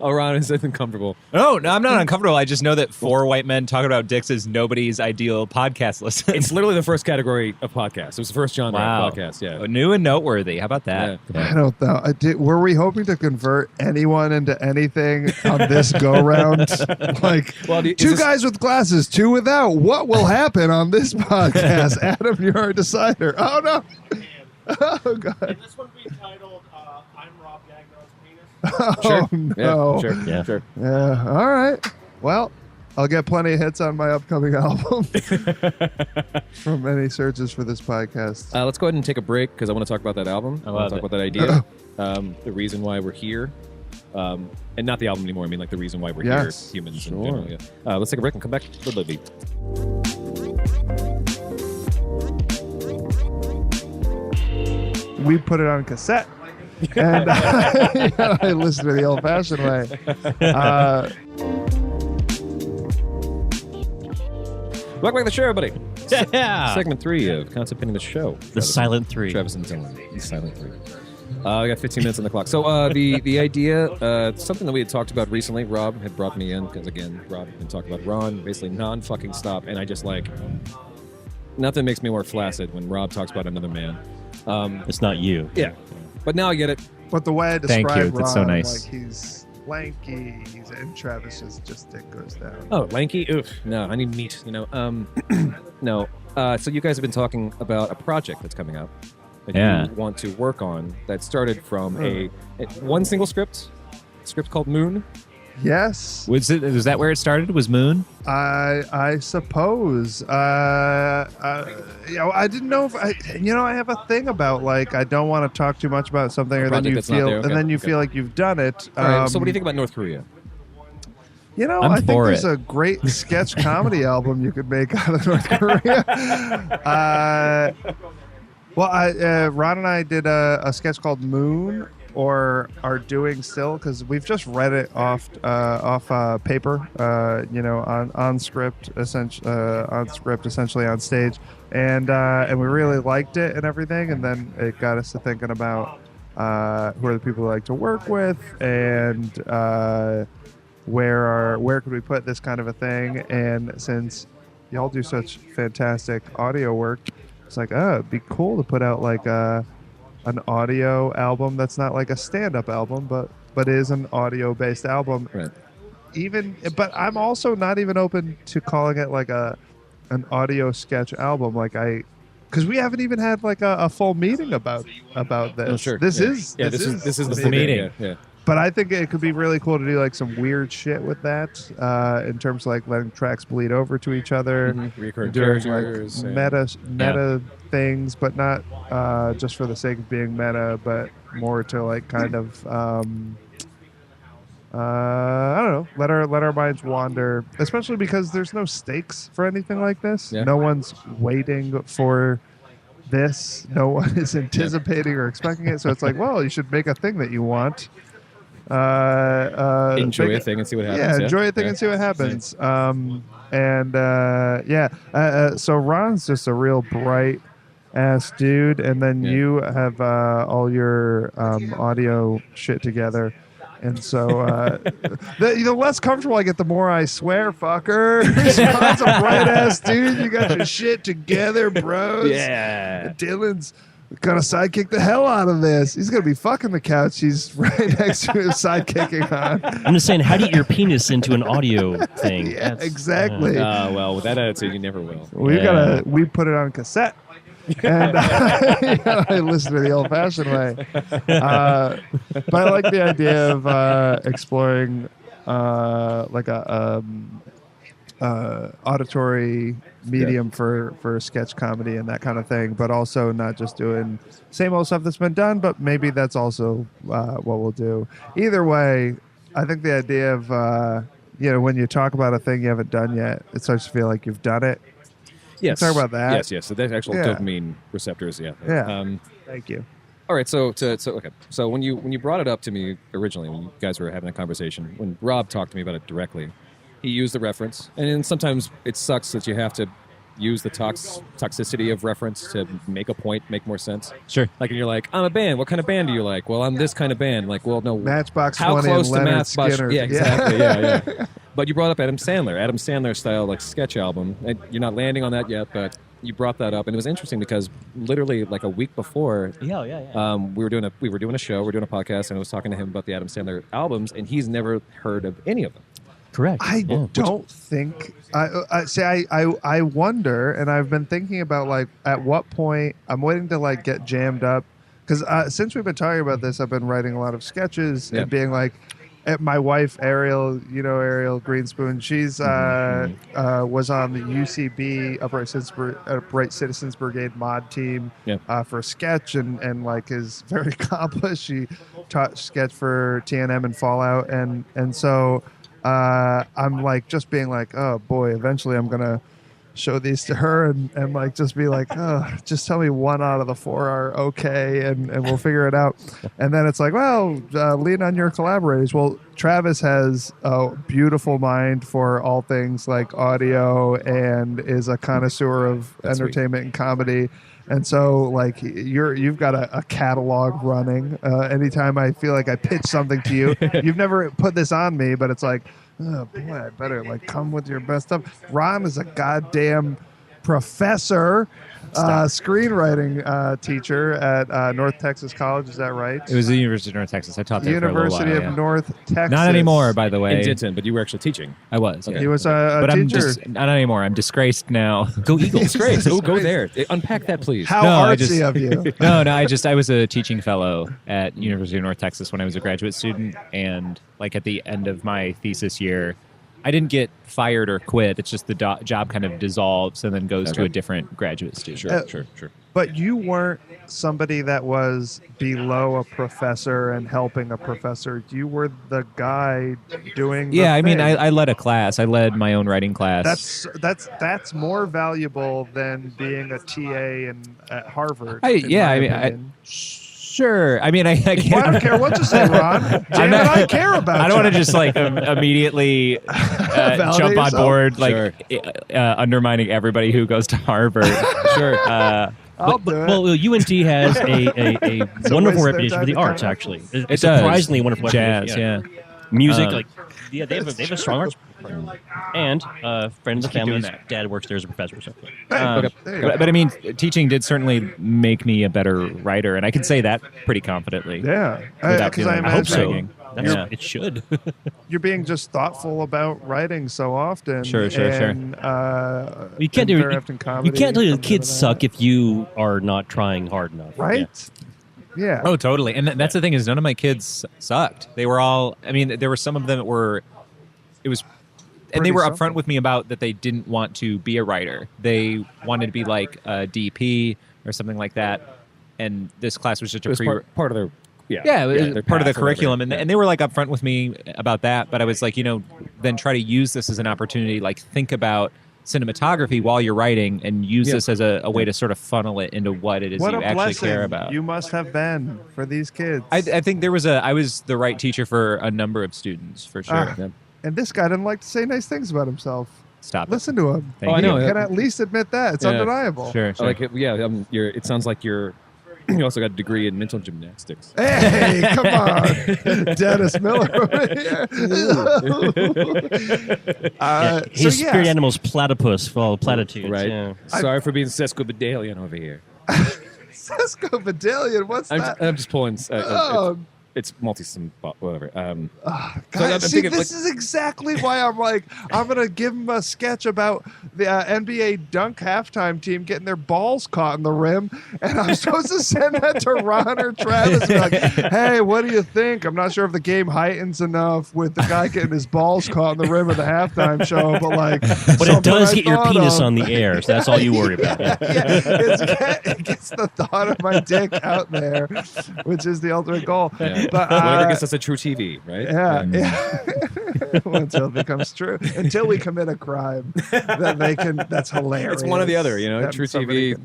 Oh, Ron is uncomfortable. No, I'm not uncomfortable. I just know that 4 white men talking about dicks is nobody's ideal podcast listen. It's literally the first category of podcast. It was the first genre Wow. of podcast. Yeah. New and noteworthy. How about that? I don't know. Were we hoping to convert anyone into anything on this go round? Like Well, is two this- guys with glasses, two without. What will happen on this podcast? Adam, you're our decider. Oh no. Oh god. This one be titled "I'm Rob Gagnon's Penis." Oh Sure. no. Yeah, sure. Yeah. Sure. Yeah. All right. Well, I'll get plenty of hits on my upcoming album from any searches for this podcast. Let's go ahead and take a break because I want to talk about that album. I want love to talk it. about that idea, the reason why we're here, and not the album anymore. I mean, like the reason why we're Yes, here, humans in sure. general. Yeah. Let's take a break and come back to the Libby. We put it on cassette. And I listened to the old-fashioned way. Welcome back to the show, everybody. Yeah. Segment 3 of Concepting the Show. The Silent Three. Travis and Dylan. The Silent 3. We got 15 minutes on the clock. So the idea, something that we had talked about recently, Rob had brought me in, because again, Rob had been talking about Ron, basically non-fucking stop, and I just like, nothing makes me more flaccid when Rob talks about another man. It's not you. Yeah. But now I get it. But the way I Thank describe you. That's Ron, so nice. like he's lanky, and Travis's just dick goes down. Oh, lanky? Oof. No, I need meat, you know. No. So you guys have been talking about a project that's coming out that Yeah. you want to work on that started from one single script called Moon. Yes, Was that where it started? Was Moon? I suppose. I didn't know if I have a thing about like I don't want to talk too much about something, or then project you that's not feel, there, okay, and then you okay. feel like you've done it. All right, so what do you think about North Korea? You know, I'm I think for there's it. a great sketch comedy album you could make out of North Korea. Ron and I did a sketch called Moon, or are doing still, because we've just read it off paper, on script, essentially on stage, and we really liked it and everything, and then it got us to thinking about who are the people we like to work with, and where could we put this kind of a thing, and since y'all do such fantastic audio work, it's like, it'd be cool to put out like an audio album that's not like a stand-up album, but is an audio-based album. Right. But I'm also not even open to calling it like an audio sketch album, because we haven't even had like a full meeting about this. Oh, sure. This Yeah. is Yeah, this is the the full meeting. Yeah. But I think it could be really cool to do like some weird shit with that, in terms of like letting tracks bleed over to each other, Recurring doing characters. like and- meta things, but not just for the sake of being meta, but more to like kind of I don't know. Let our minds wander, especially because there's no stakes for anything like this. Yeah. No one's waiting for this. No one is anticipating or expecting it. So it's like, well, you should make a thing that you want. Enjoy make a thing and see what Yeah, happens. enjoy a thing Yeah. and see what happens. So Ron's just a real bright ass dude, and then Yeah. you have all your audio shit together. And so, the less comfortable I get, the more I swear, fucker. Ron's a bright ass dude. You got your shit together, bros. Yeah. Dylan's gonna sidekick the hell out of this. He's gonna be fucking the couch. He's right next to him, sidekicking on. I'm just saying, how do you get your penis into an audio thing? Yeah, That's- exactly. Well, with that attitude, you never will. We put it on cassette. And I listen to the old-fashioned way, but I like the idea of exploring like a auditory medium for sketch comedy and that kind of thing, but also not just doing same old stuff that's been done, but maybe that's also what we'll do. Either way, I think the idea of when you talk about a thing you haven't done yet, it starts to feel like you've done it. Yes. Talk about that. Yes. So that's actual Yeah. dopamine receptors. Yeah. Yeah. Thank you. All right. So when you brought it up to me originally, when you guys were having a conversation, when Rob talked to me about it directly, he used the reference, and then sometimes it sucks that you have to use the toxicity of reference to make a point make more sense. Sure. Like, and you're like, I'm a band. What kind of band do you like? Well, I'm this kind of band. Like, well, no. Matchbox How 20 close and to Leonard Matchbox? Skinner. Yeah, exactly. Yeah. But you brought up Adam Sandler style like sketch album, and you're not landing on that yet, but you brought that up, and it was interesting because literally like a week before, we were doing a show, we were doing a podcast, and I was talking to him about the Adam Sandler albums, and he's never heard of any of them. Correct. I don't think. I wonder, and I've been thinking about like at what point I'm waiting to like get jammed up because since we've been talking about this, I've been writing a lot of sketches and being like, my wife Ariel Greenspoon, she's was on the UCB Upright Citizens Brigade mod team for a sketch and like is very accomplished. She taught sketch for TNM and Fallout and so. I'm like just being like, oh boy, eventually I'm gonna show these to her and like just be like, oh, just tell me 1 out of the 4 are okay and we'll figure it out. And then it's like, well, lean on your collaborators. Well, Travis has a beautiful mind for all things like audio and is a connoisseur of entertainment and comedy. And so, like, you've got a catalog running. Anytime I feel like I pitch something to you, you've never put this on me, but it's like, oh boy, I better like come with your best stuff. Ron is a goddamn professor, screenwriting teacher at North Texas College. Is that right? It was the University of North Texas. I taught there University for a little while, of North Texas. Not anymore, by the way. In Denton, but you were actually teaching. I was. Okay. He was a But I'm teacher. not anymore. I'm disgraced now. Go Eagles. Great. So go there. Unpack that, please. How No, I artsy just- of you. No. I was a teaching fellow at University of North Texas when I was a graduate student, and like at the end of my thesis year, I didn't get fired or quit. It's just the job kind of dissolves and then goes to a different graduate student. Sure. But you weren't somebody that was below a professor and helping a professor. You were the guy doing. Yeah, I mean, thing. I led a class. I led my own writing class. That's more valuable than being a TA at Harvard. Sure. I mean, I Well, I can't. don't care what you say, Ron. Damn it, I care about. I don't want to you. just like immediately Validate jump on yourself. board, like undermining everybody who goes to Harvard. Sure. I'll do it. Well, UNT has a a wonderful waste of reputation time for the to arts, come. actually. It It's does. surprisingly wonderful Jazz, reputation. yeah. Music, they have a strong arts program. And a friend of the keep doing family's that. dad works there as a professor. So. There you go. But I mean, teaching did certainly make me a better writer, and I can say that pretty confidently. Yeah, Without because I feeling I hope so. imagine Yeah. It should. you're being just thoughtful about writing so often. Sure. And, You can't and do very often comedy You can't tell the comes kids out of suck that. if you are not trying hard enough. Right? Yeah. Oh, totally. And that's the thing is, none of my kids sucked. They were all. I mean, there were some of them that were. It was. And they Pretty were simple. upfront with me about that they didn't want to be a writer. They wanted to be like a DP or something like that. And this class was just It a was part of their Yeah, it was part of the path or curriculum, whatever. and they were like upfront with me about that. But I was like, then try to use this as an opportunity. Like, think about cinematography while you're writing, and use this as a way to sort of funnel it into what it is What you a actually blessing care about. you must have been for these kids. I think I was the right teacher for a number of students for sure. Ah. And this guy didn't like to say nice things about himself. Stop it. Listen to him. Thank I know. You can at least admit that. It's Yeah. undeniable. Sure. Like, it sounds like you also got a degree in mental gymnastics. Hey, come on. Dennis Miller over here. His spirit animal's platypus for all the platitudes. Right. Yeah. Sorry for being sesquipedalian over here. Sesquipedalian, what's that? I'm just pulling. It's whatever. God, I'm thinking, this is exactly why I'm like, I'm going to give him a sketch about the NBA dunk halftime team getting their balls caught in the rim. And I'm supposed to send that to Ron or Travis and be like, hey, what do you think? I'm not sure if the game heightens enough with the guy getting his balls caught in the rim of the halftime show, but like. But it does get your penis on the air, so that's all you worry about. Yeah. It gets the thought of my dick out there, which is the ultimate goal. Yeah. But, Whatever gets us a true TV, right? Yeah. Until it becomes true. Until we commit a crime, then they can. That's hilarious. It's one or the other, That True somebody TV,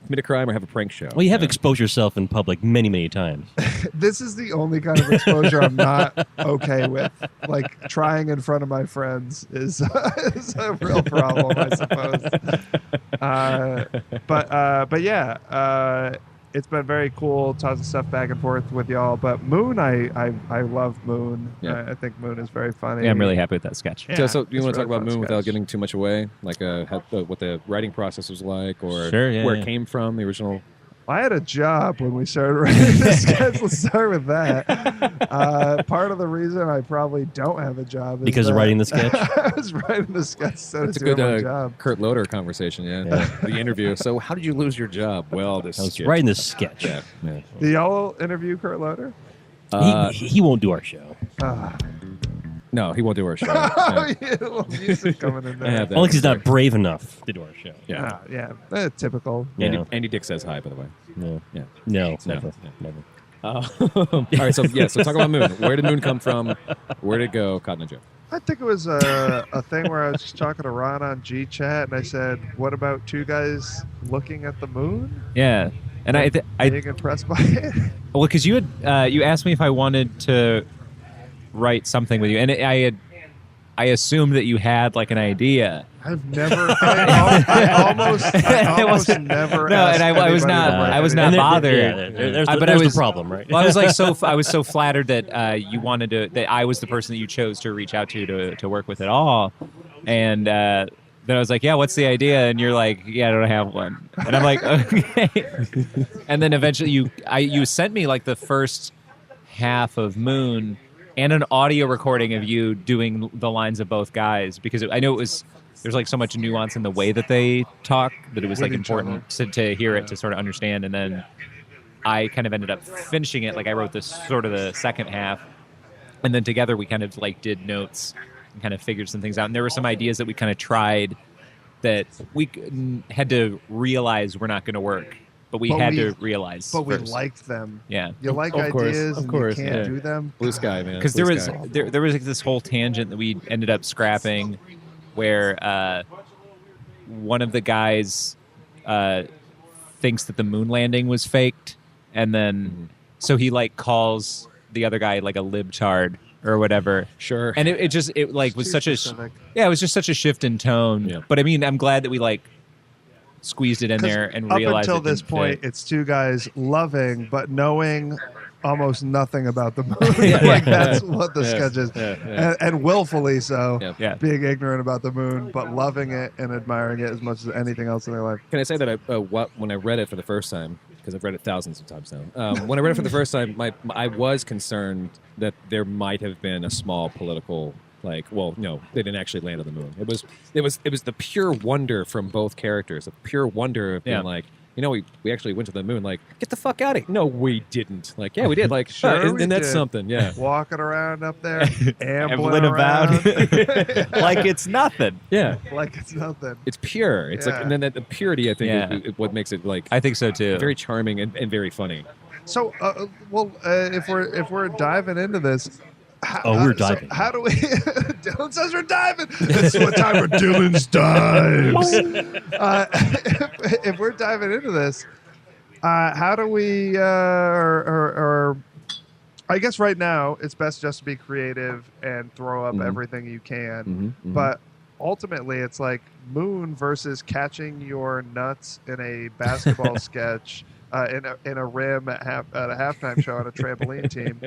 commit a crime or have a prank show. Well, you have exposed yourself in public many, many times. This is the only kind of exposure I'm not okay with. Like trying in front of my friends is a real problem, I suppose. But yeah. It's been very cool, tons of stuff back and forth with y'all. But Moon, I love Moon. Yeah. I think Moon is very funny. Yeah, I'm really happy with that sketch. Yeah, So do you it's want to talk really about fun Moon without sketch. giving too much away? Like what the writing process was like, or Sure, yeah, where yeah. it came from, the original. I had a job when we started writing this sketch. Let's start with that. Part of the reason I probably don't have a job is Because of that writing the sketch? I was writing the sketch instead It's a of doing good my job. Kurt Loder conversation, yeah. The interview. So how did you lose your job? Well, this I was skit. writing this sketch. Yeah. Yeah. Do y'all interview Kurt Loder? He won't do our show. No, he won't do our show. Oh, Yeah. yeah, a little music coming in I have there. that. Only because he's not brave enough to do our show. Yeah. Typical. Yeah. Andy Dick says hi, by the way. No. Yeah. No. No. Never. Yeah. Never. All right, so talk about Moon. Where did Moon come from? Where did it go? Cotton and Joe. I think it was a thing where I was just talking to Ron on G-Chat, and I said, what about two guys looking at the moon? Yeah, and I Being impressed by it? well, because you had you asked me if I wanted to write something with you, and I assumed that you had like an idea. I've never. I almost never. No, and I was asked not. anybody to write I was anything. not And there- bothered. yeah, there's but there's I was the problem, right? Well, I was like I was so flattered that you wanted that I was the person that you chose to reach out to work with at all, and then I was like, yeah, what's the idea? And you're like, yeah, I don't have one, and I'm like, okay. And then eventually you sent me like the first half of Moon and an audio recording of you doing the lines of both guys, because I know there's like so much nuance in the way that they talk that it was like With each important to hear it, to sort of understand. And then I kind of ended up finishing it. Like I wrote this sort of the second half, and then together we kind of like did notes and kind of figured some things out. And there were some ideas that we kind of tried that we had to realize were not going to work, but we had to realize. But we first. liked them. Yeah. You like Of course, ideas, of and course, you can't yeah. do them. Blue sky, man. Because Blue there was sky. there was like this whole tangent that we ended up scrapping, where one of the guys thinks that the moon landing was faked, and then so he like calls the other guy like a libtard or whatever. Sure. And it just like was Too such specific. it was just such a shift in tone. Yeah. But I mean, I'm glad that we like squeezed it in 'Cause there and up realized until it this didn't point, fit. it's two guys loving but knowing almost nothing about the moon. Yeah. Like that's what the Yeah. sketch is, Yeah. and willfully so. Yeah. Yeah. Being ignorant about the moon, but loving it and admiring it as much as anything else in their life. Can I say that when I read it for the first time, because I've read it thousands of times now, when I read it for the first time, I was concerned that there might have been a small political, no, they didn't actually land on the moon. It was the pure wonder from both characters, the pure wonder of being Yeah. like, we actually went to the moon. Like, get the fuck out of here! No, we didn't. Like, yeah, we did. Like, Sure and we that's did. something. Yeah. Walking around up there, Ambling ambling about around, like it's nothing. Yeah. like it's nothing. It's pure. It's Yeah. like, and then the purity, I think, Yeah. is what makes it like I think so too. very charming and very funny. So, if we're diving into this, we're diving. How do we? Dylan says we're diving. It's what time for Dylan's dives. If we're diving into this, how do we? Or I guess right now it's best just to be creative and throw up everything you can. But ultimately, it's like Moon versus catching your nuts in a basketball sketch. In a rim at a halftime show on a trampoline team,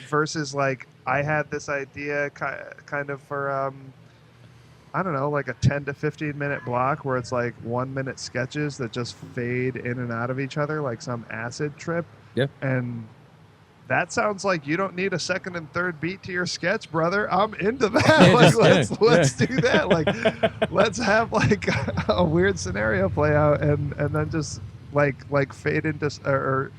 versus like I had this idea kind of for I don't know, like a 10 to 15 minute block where it's like 1 minute sketches that just fade in and out of each other like some acid trip. Yeah. And that sounds like you don't need a second and third beat to your sketch, brother. I'm into that. Yeah, let's do that. Like, let's have like a weird scenario play out, and then just like fade into or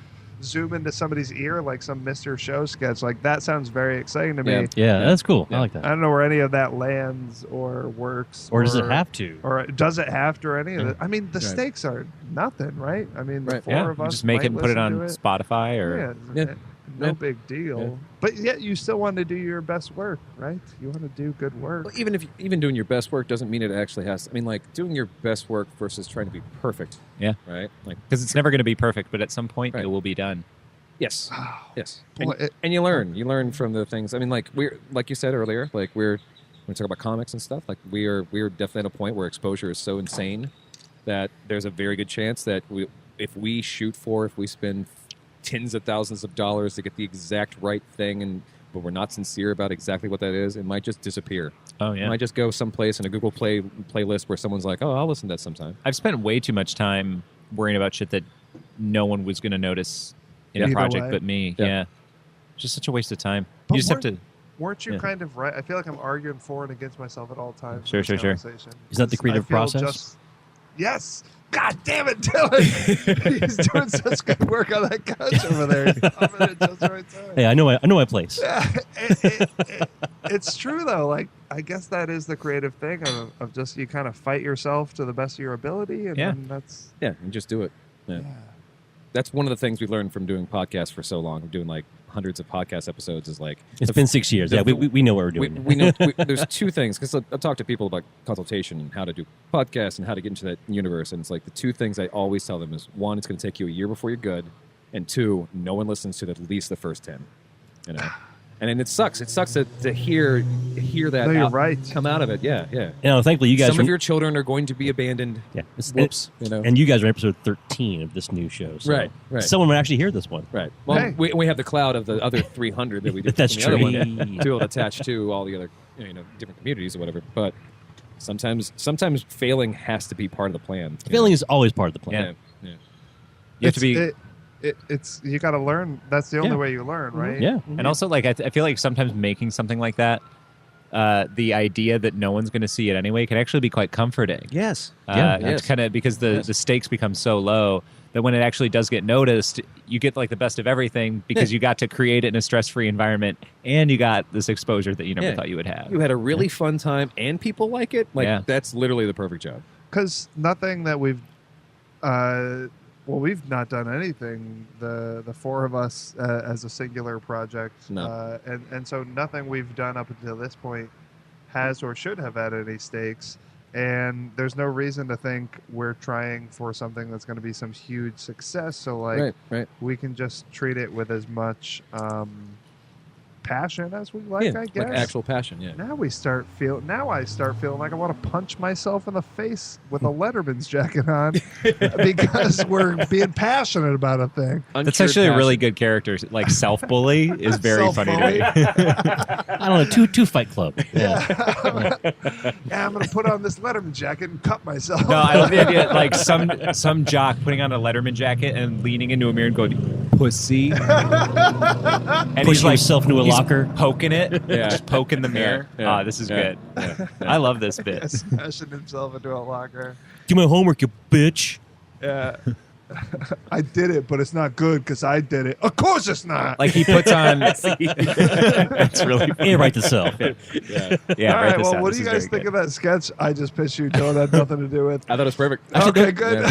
zoom into somebody's ear like some Mr. Show sketch. Like that sounds very exciting to me. Yeah, that's cool. Yeah. I like that. I don't know where any of that lands or works, Or does it have to? or does it have to, or any of it? I mean, the Right. stakes are nothing, right? I mean, the Right. four of us just make might it and put it listen on to it. Spotify or Yeah. No Yeah. big deal. Yeah. But yet you still want to do your best work, right? You want to do good work. Well, even doing your best work doesn't mean it actually has. I mean, like doing your best work versus trying to be perfect. Yeah. Right. Like because it's never going to be perfect, but at some point Right. it will be done. yes, yes. Boy, And you learn from the things. I mean, like like you said earlier, like when we talk about comics and stuff, like we're definitely at a point where exposure is so insane that there's a very good chance that if we spend tens of thousands of dollars to get the exact right thing, but we're not sincere about exactly what that is, it might just disappear. Oh It yeah. might just go someplace in a Google playlist where someone's like, "Oh, I'll listen to that sometime." I've spent way too much time worrying about shit that no one was going to notice in a Either project way. but me. Yeah. Yeah. Just such a waste of time. But You just have to. Weren't you Yeah. kind of right? I feel like I'm arguing for and against myself at all times. Sure, in this sure. conversation. Is that the creative I feel process? Yes. God damn it, Dylan! He's doing such good work on that couch over there. I'm in it just the right time. Hey, I know my place. Yeah, it's true though. Like I guess that is the creative thing of just you kind of fight yourself to the best of your ability, and Yeah. then that's Yeah, and just do it. Yeah. That's one of the things we learned from doing podcasts for so long, doing like hundreds of podcast episodes. Is like It's been 6 years. the- Yeah, we know what we're doing. we know there's two things because I've talked to people about consultation and how to do podcasts and how to get into that universe, and it's like the two things I always tell them is one, it's going to take you a year before you're good, and two, no one listens to at least the first 10. You know, and then it sucks. It sucks to hear that No, you're out- right. come out of it. Yeah, yeah. You know, thankfully, you guys. Some of your children are going to be abandoned. yeah, it's- Whoops. You know. And you guys are in episode 13 of this new show. So Right, right. Someone might actually hear this one. Right. Well, Hey. we have the cloud of the other 300 that we did That's from the other true. one to be able to attach to all the other different communities or whatever. But sometimes failing has to be part of the plan. you Failing know? is always part of the plan. Yeah. You have to be. It's you got to learn. That's the only Yeah. way you learn, right? Yeah. And also, like, I feel like sometimes making something like that, the idea that no one's going to see it anyway can actually be quite comforting. Yes. It's kind of because the stakes become so low that when it actually does get noticed, you get like the best of everything because you got to create it in a stress-free environment and you got this exposure that you never Yeah. thought you would have. You had a really fun time and people like it. Like Yeah. that's literally the perfect job. Because nothing that we've we've not done anything, the four of us as a singular project. No. And so nothing we've done up until this point has or should have had any stakes. And there's no reason to think we're trying for something that's going to be some huge success. So, like, right. we can just treat it with as much passion as we like, I guess. like actual passion. Yeah. Now I start feeling like I want to punch myself in the face with a Letterman's jacket on because we're being passionate about a thing. That's Uncured actually a really passion. good character. Like self-bully is very funny to me. I don't know. Two Fight Club. Yeah. Yeah, I'm gonna put on this Letterman jacket and cut myself. No, I love the idea like some jock putting on a Letterman jacket and leaning into a mirror and going, "Pussy," and he's Pushing like himself into a he's locker. poking it, Yeah. just poking the mirror. Yeah. This is Yeah. good. Yeah. I love this bit. Smashing himself into a locker. Do my homework, you bitch. Yeah. I did it, but it's not good because I did it. Of course it's not. Like he puts on. That's really funny. Yeah, write this up. Yeah. All write right, this well, out. what This do you is guys very think good. of that sketch I just pitched you, Joe? That had nothing to do with. I thought it was perfect. Okay, good.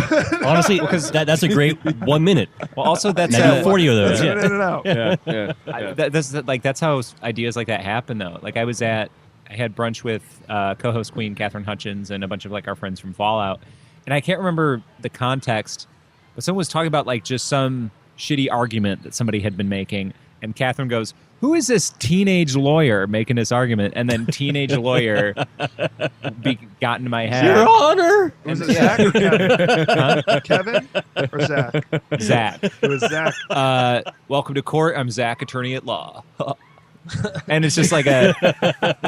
Honestly, because that's a great 1 minute. Well, also that's Now do 40 of those. In Yeah. and out. Yeah. that's how ideas like that happen though. Like I had brunch with co-host Queen Catherine Hutchins and a bunch of like our friends from Fallout, and I can't remember the context, but someone was talking about like just some shitty argument that somebody had been making, and Catherine goes, "Who is this teenage lawyer making this argument?" And then teenage lawyer got into my head. Your Honor. Was it Zach or Kevin? Kevin or Zach? Zach. It was Zach. Welcome to court. I'm Zach, attorney at law. And it's just like a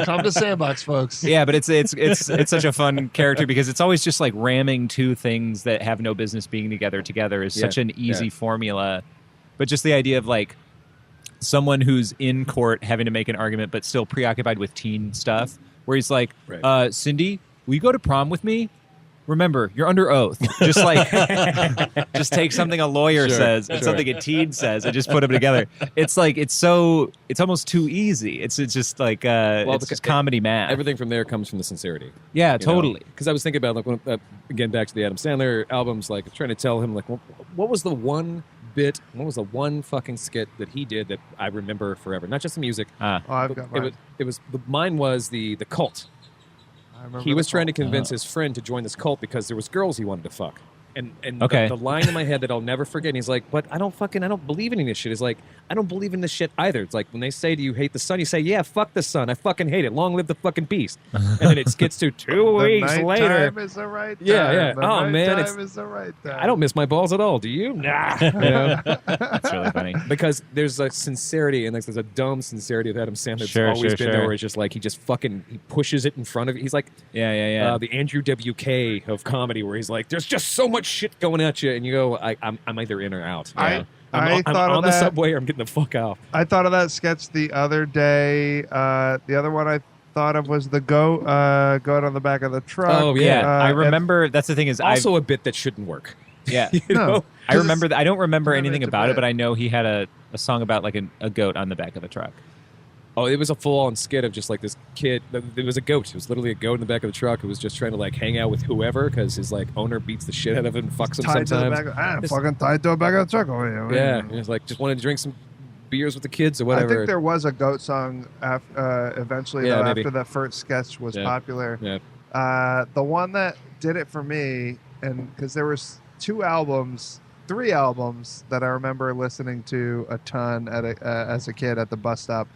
Come to Sandbox, folks. yeah, but it's such a fun character because it's always just like ramming two things that have no business being together is such an easy formula. But just the idea of like someone who's in court having to make an argument but still preoccupied with teen stuff, where he's like, Cindy, will you go to prom with me? Remember, you're under oath. Just like, just take something a lawyer says and something a teen says and just put them together. It's like, it's almost too easy. It's just like, it's just comedy math. Everything from there comes from the sincerity. Yeah, totally. Because I was thinking about, like, again, back to the Adam Sandler albums, like, trying to tell him, like, what was the one bit, what was the one fucking skit that he did that I remember forever? Not just the music. Oh, I've got mine. Mine was the cult. He was trying to convince his friend to join this cult because there was girls he wanted to fuck. And the line in my head that I'll never forget, and he's like, but I don't believe in any of this shit. Is like, I don't believe in this shit either. It's like when they say, do you hate the sun? You say, yeah, fuck the sun. I fucking hate it. Long live the fucking beast. And then it gets to 2 weeks later. Time is the right time. Yeah. The Oh, man, time is the right time. I don't miss my balls at all. Do you? Nah. You know? That's really funny. Because there's a sincerity, and like, there's a dumb sincerity of Adam Sandler that's always been there, where it's just like he pushes it in front of you. He's like, the Andrew WK of comedy, where he's like, there's just so much shit going at you, and you go, I'm either in or out. I'm on the subway, or I'm getting the fuck out. I thought of that sketch the other day. The other one I thought of was the goat on the back of the truck. Oh yeah, I remember. That's the thing is, also a bit that shouldn't work. Yeah, No. I remember that. I don't remember anything it's a about it, bit. but I know he had a song about like a goat on the back of the truck. Oh, it was a full-on skit of just like this kid. It was a goat. It was literally a goat in the back of the truck who was just trying to like hang out with whoever because his like owner beats the shit out of him and fucks him tied to the sometimes. back. Fucking tied to the back of the truck over here. Yeah, he was like just wanted to drink some beers with the kids or whatever. I think there was a goat song eventually though, after that first sketch was popular. Yeah. The one that did it for me, and because there was 3 albums that I remember listening to a ton as a kid at the bus stop.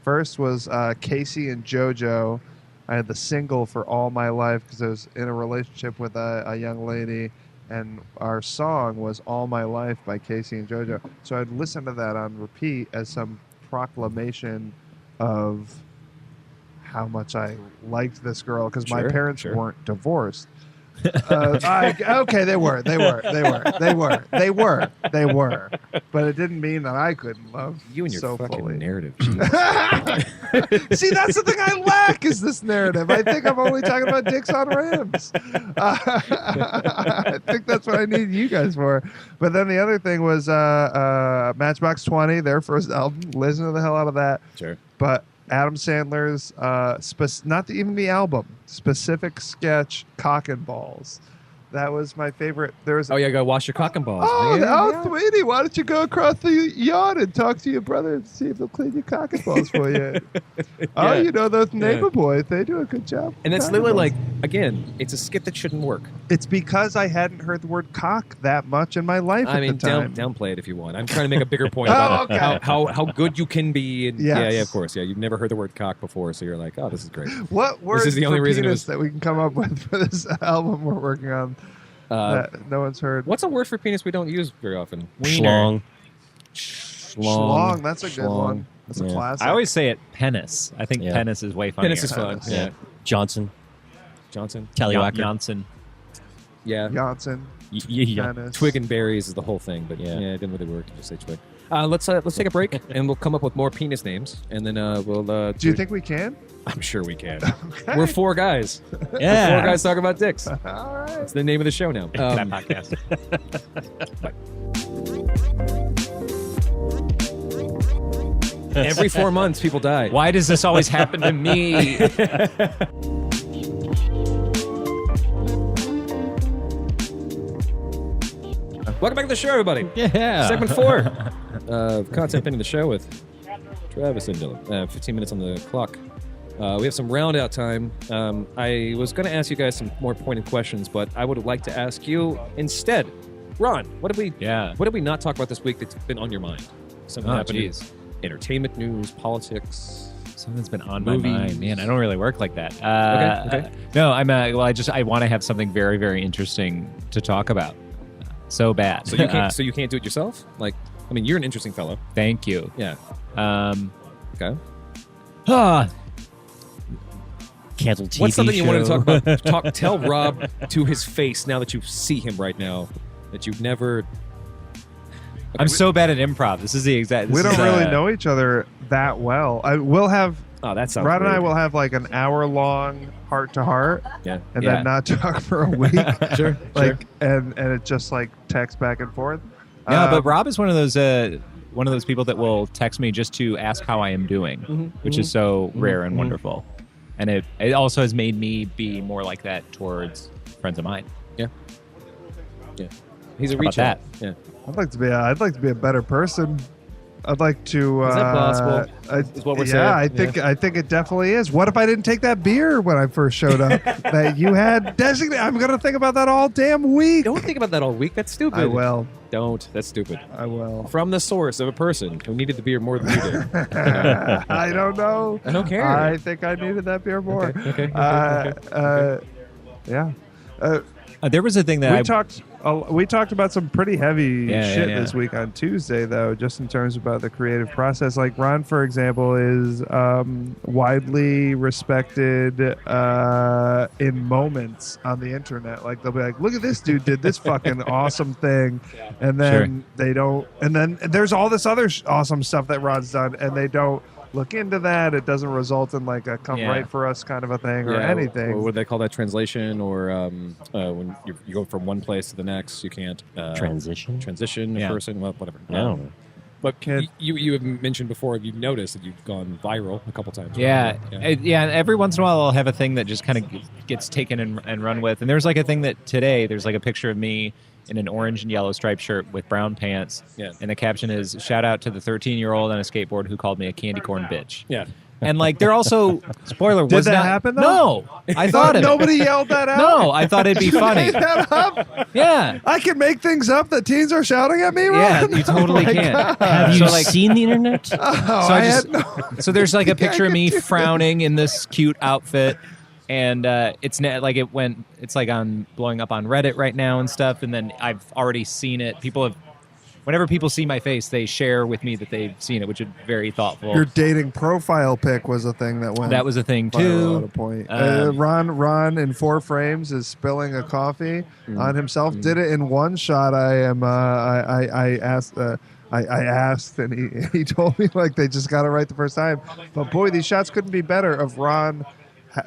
First was Casey and JoJo. I had the single for All My Life because I was in a relationship with a young lady, and our song was All My Life by Casey and JoJo. So I'd listen to that on repeat as some proclamation of how much I liked this girl because my parents weren't divorced. Okay, they were, but it didn't mean that I couldn't love You and your so fucking fully. narrative. See, that's the thing I lack is this narrative. I think I'm only talking about dicks on rims. I think that's what I need you guys for. But then the other thing was Matchbox 20, their first album. Listen to the hell out of that. Sure. But Adam Sandler's, even the album, specific sketch, Cock and Balls. That was my favorite. There was Oh yeah, go wash your cock and balls. Sweetie, why don't you go across the yard and talk to your brother and see if they'll clean your cock and balls for you? Oh, you know those neighbor boys, they do a good job. And it's literally like, again, it's a skit that shouldn't work. It's because I hadn't heard the word cock that much in my life I mean, at the time. downplay it if you want. I'm trying to make a bigger point about how good you can be. And, Yes. Yeah, of course. Yeah, you've never heard the word cock before, so you're like, oh, this is great. What words is the only for reason it penis was- that we can come up with for this album we're working on that no one's heard? What's a word for penis we don't use very often? Schlong. Schlong. That's a good one. That's a classic. I always say it penis. I think penis is way funnier. Penis is fun. Yeah. Johnson. Tallywhacker. Johnson. Yeah. Johnson. Yeah. Penis. Twig and berries is the whole thing, but Yeah. it didn't really work to just say twig. Let's take a break, and we'll come up with more penis names, and then we'll. Do you think we can? I'm sure we can. Okay. We're four guys. Yeah. We're four guys talking about dicks. All right. It's the name of the show now. That podcast. Every 4 months, people die. Why does this always happen to me? Welcome back to the show, everybody. Yeah. Segment 4 of Content Pinning the Show with Travis and Dylan. 15 minutes on the clock. We have some round out time. I was going to ask you guys some more pointed questions, but I would like to ask you instead, Ron, what did we not talk about this week that's been on your mind? Something happened in entertainment news, politics. Something that's been on Movies. my mind. Man, I don't really work like that. Okay. No, I want to have something very, very interesting to talk about. So bad. So you can't do it yourself? Like, I mean, you're an interesting fellow. Thank you. Yeah. Okay. Cancel TV What's something you wanted to show. talk about? Tell Rob to his face now that you see him right now that you've never. Okay, I'm so bad at improv. This is the exact. We don't really know each other that well. We'll have Oh, that sounds. Rod and I weird. will have like an hour-long heart-to-heart, Yeah. and Yeah. then not talk for a week. Sure. Like, and it just like text back and forth. No, but Rob is one of those people that will text me just to ask how I am doing, which is so rare and wonderful. And it also has made me be more like that towards friends of mine. Yeah. He's a How about reach out. that? Yeah. I'd like to be a better person. I'd like to. Is that possible? Is what we're saying? Yeah, I think it definitely is. What if I didn't take that beer when I first showed up that you had designated? I'm gonna think about that all damn week. Don't think about that all week. That's stupid. I will. Don't. That's stupid. I will. From the source of a person who needed the beer more than you did. I don't know. I don't care. I think I needed that beer more. Okay. Yeah. There was a thing that We talked about some pretty heavy shit yeah. this week on Tuesday, though, just in terms about the creative process. Like Ron, for example, is widely respected in moments on the internet. Like they'll be like, "Look at this dude did this fucking awesome thing," and then they don't. And then there's all this other awesome stuff that Ron's done, and they don't look into that. It doesn't result in like a come right for us kind of a thing or anything. Or what do they call that? Translation, or when you go from one place to the next, you can't Transition? transition a person. Well, whatever. I don't know. But you have mentioned before, you've noticed that you've gone viral a couple times. Yeah. Right? Every once in a while, I'll have a thing that just kind of gets taken and run with. And there's like a thing that today, there's like a picture of me in an orange and yellow striped shirt with brown pants. Yeah. And the caption is, "Shout out to the 13-year-old on a skateboard who called me a candy corn bitch." Yeah. And like, they're also, spoiler, Did was that not, happen, though? No. I thought of it. Nobody yelled that out. No, I thought it'd be funny. Made that up. Yeah. I can make things up that teens are shouting at me. Yeah, Ron? you totally Oh my can. God. Have you So, like- seen the internet? Oh, So I I just, had no. so there's like a picture of me do frowning in this cute outfit, and it's like on blowing up on Reddit right now and stuff. And then I've already seen it. Whenever people see my face, they share with me that they've seen it, which is very thoughtful. Your dating profile pic was a thing that went. That was a thing viral at a too. point. Um, Ron in 4 frames is spilling a coffee on himself. Did it in one shot. I asked. I asked, and he told me like they just got it right the first time. But boy, these shots couldn't be better of Ron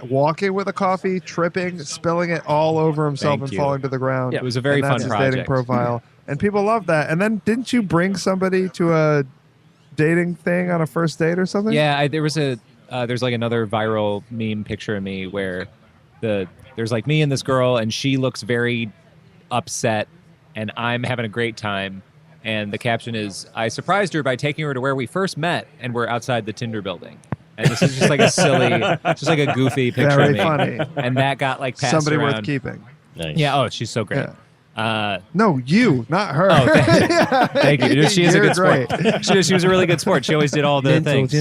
walking with a coffee, tripping, spilling it all over himself, Thank and you. falling to the ground. It was a very And that's fun his dating project. profile, and people love that. And then didn't you bring somebody to a dating thing on a first date or something? Yeah, there's like another viral meme picture of me where there's like me and this girl, and she looks very upset, and I'm having a great time. And the caption is, "I surprised her by taking her to where we first met, and we're outside the Tinder building." And this is just like a silly, just like a goofy picture Very of me. funny. And that got like passed Somebody around. worth keeping. Nice. Yeah. Oh, she's so great. No, you, not her. Oh, thank you. She is a You're good sport. She was a really good sport. She always did all the things.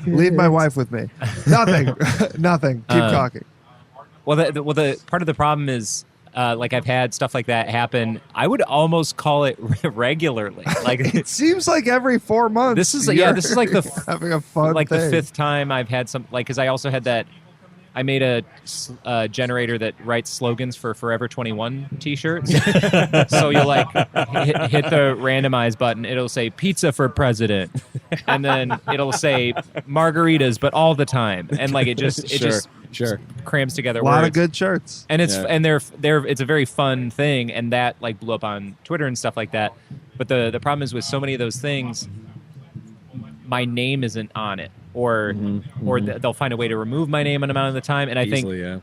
Leave my wife with me. Nothing. Nothing. Keep talking. Well, the part of the problem is, like I've had stuff like that happen. I would almost call it regularly. Like It seems like every 4 months. This is you're like the having a fun like thing. the 5th time I've had some, like, because I also had that I made a generator that writes slogans for Forever 21 T-shirts. So you'll like hit the randomize button. It'll say pizza for president, and then it'll say margaritas, but all the time. And like it just crams together A lot words. of good shirts. And it's and they're it's a very fun thing, and that like blew up on Twitter and stuff like that. But the problem is with so many of those things, my name isn't on it. Or they'll find a way to remove my name an amount of the time, and I think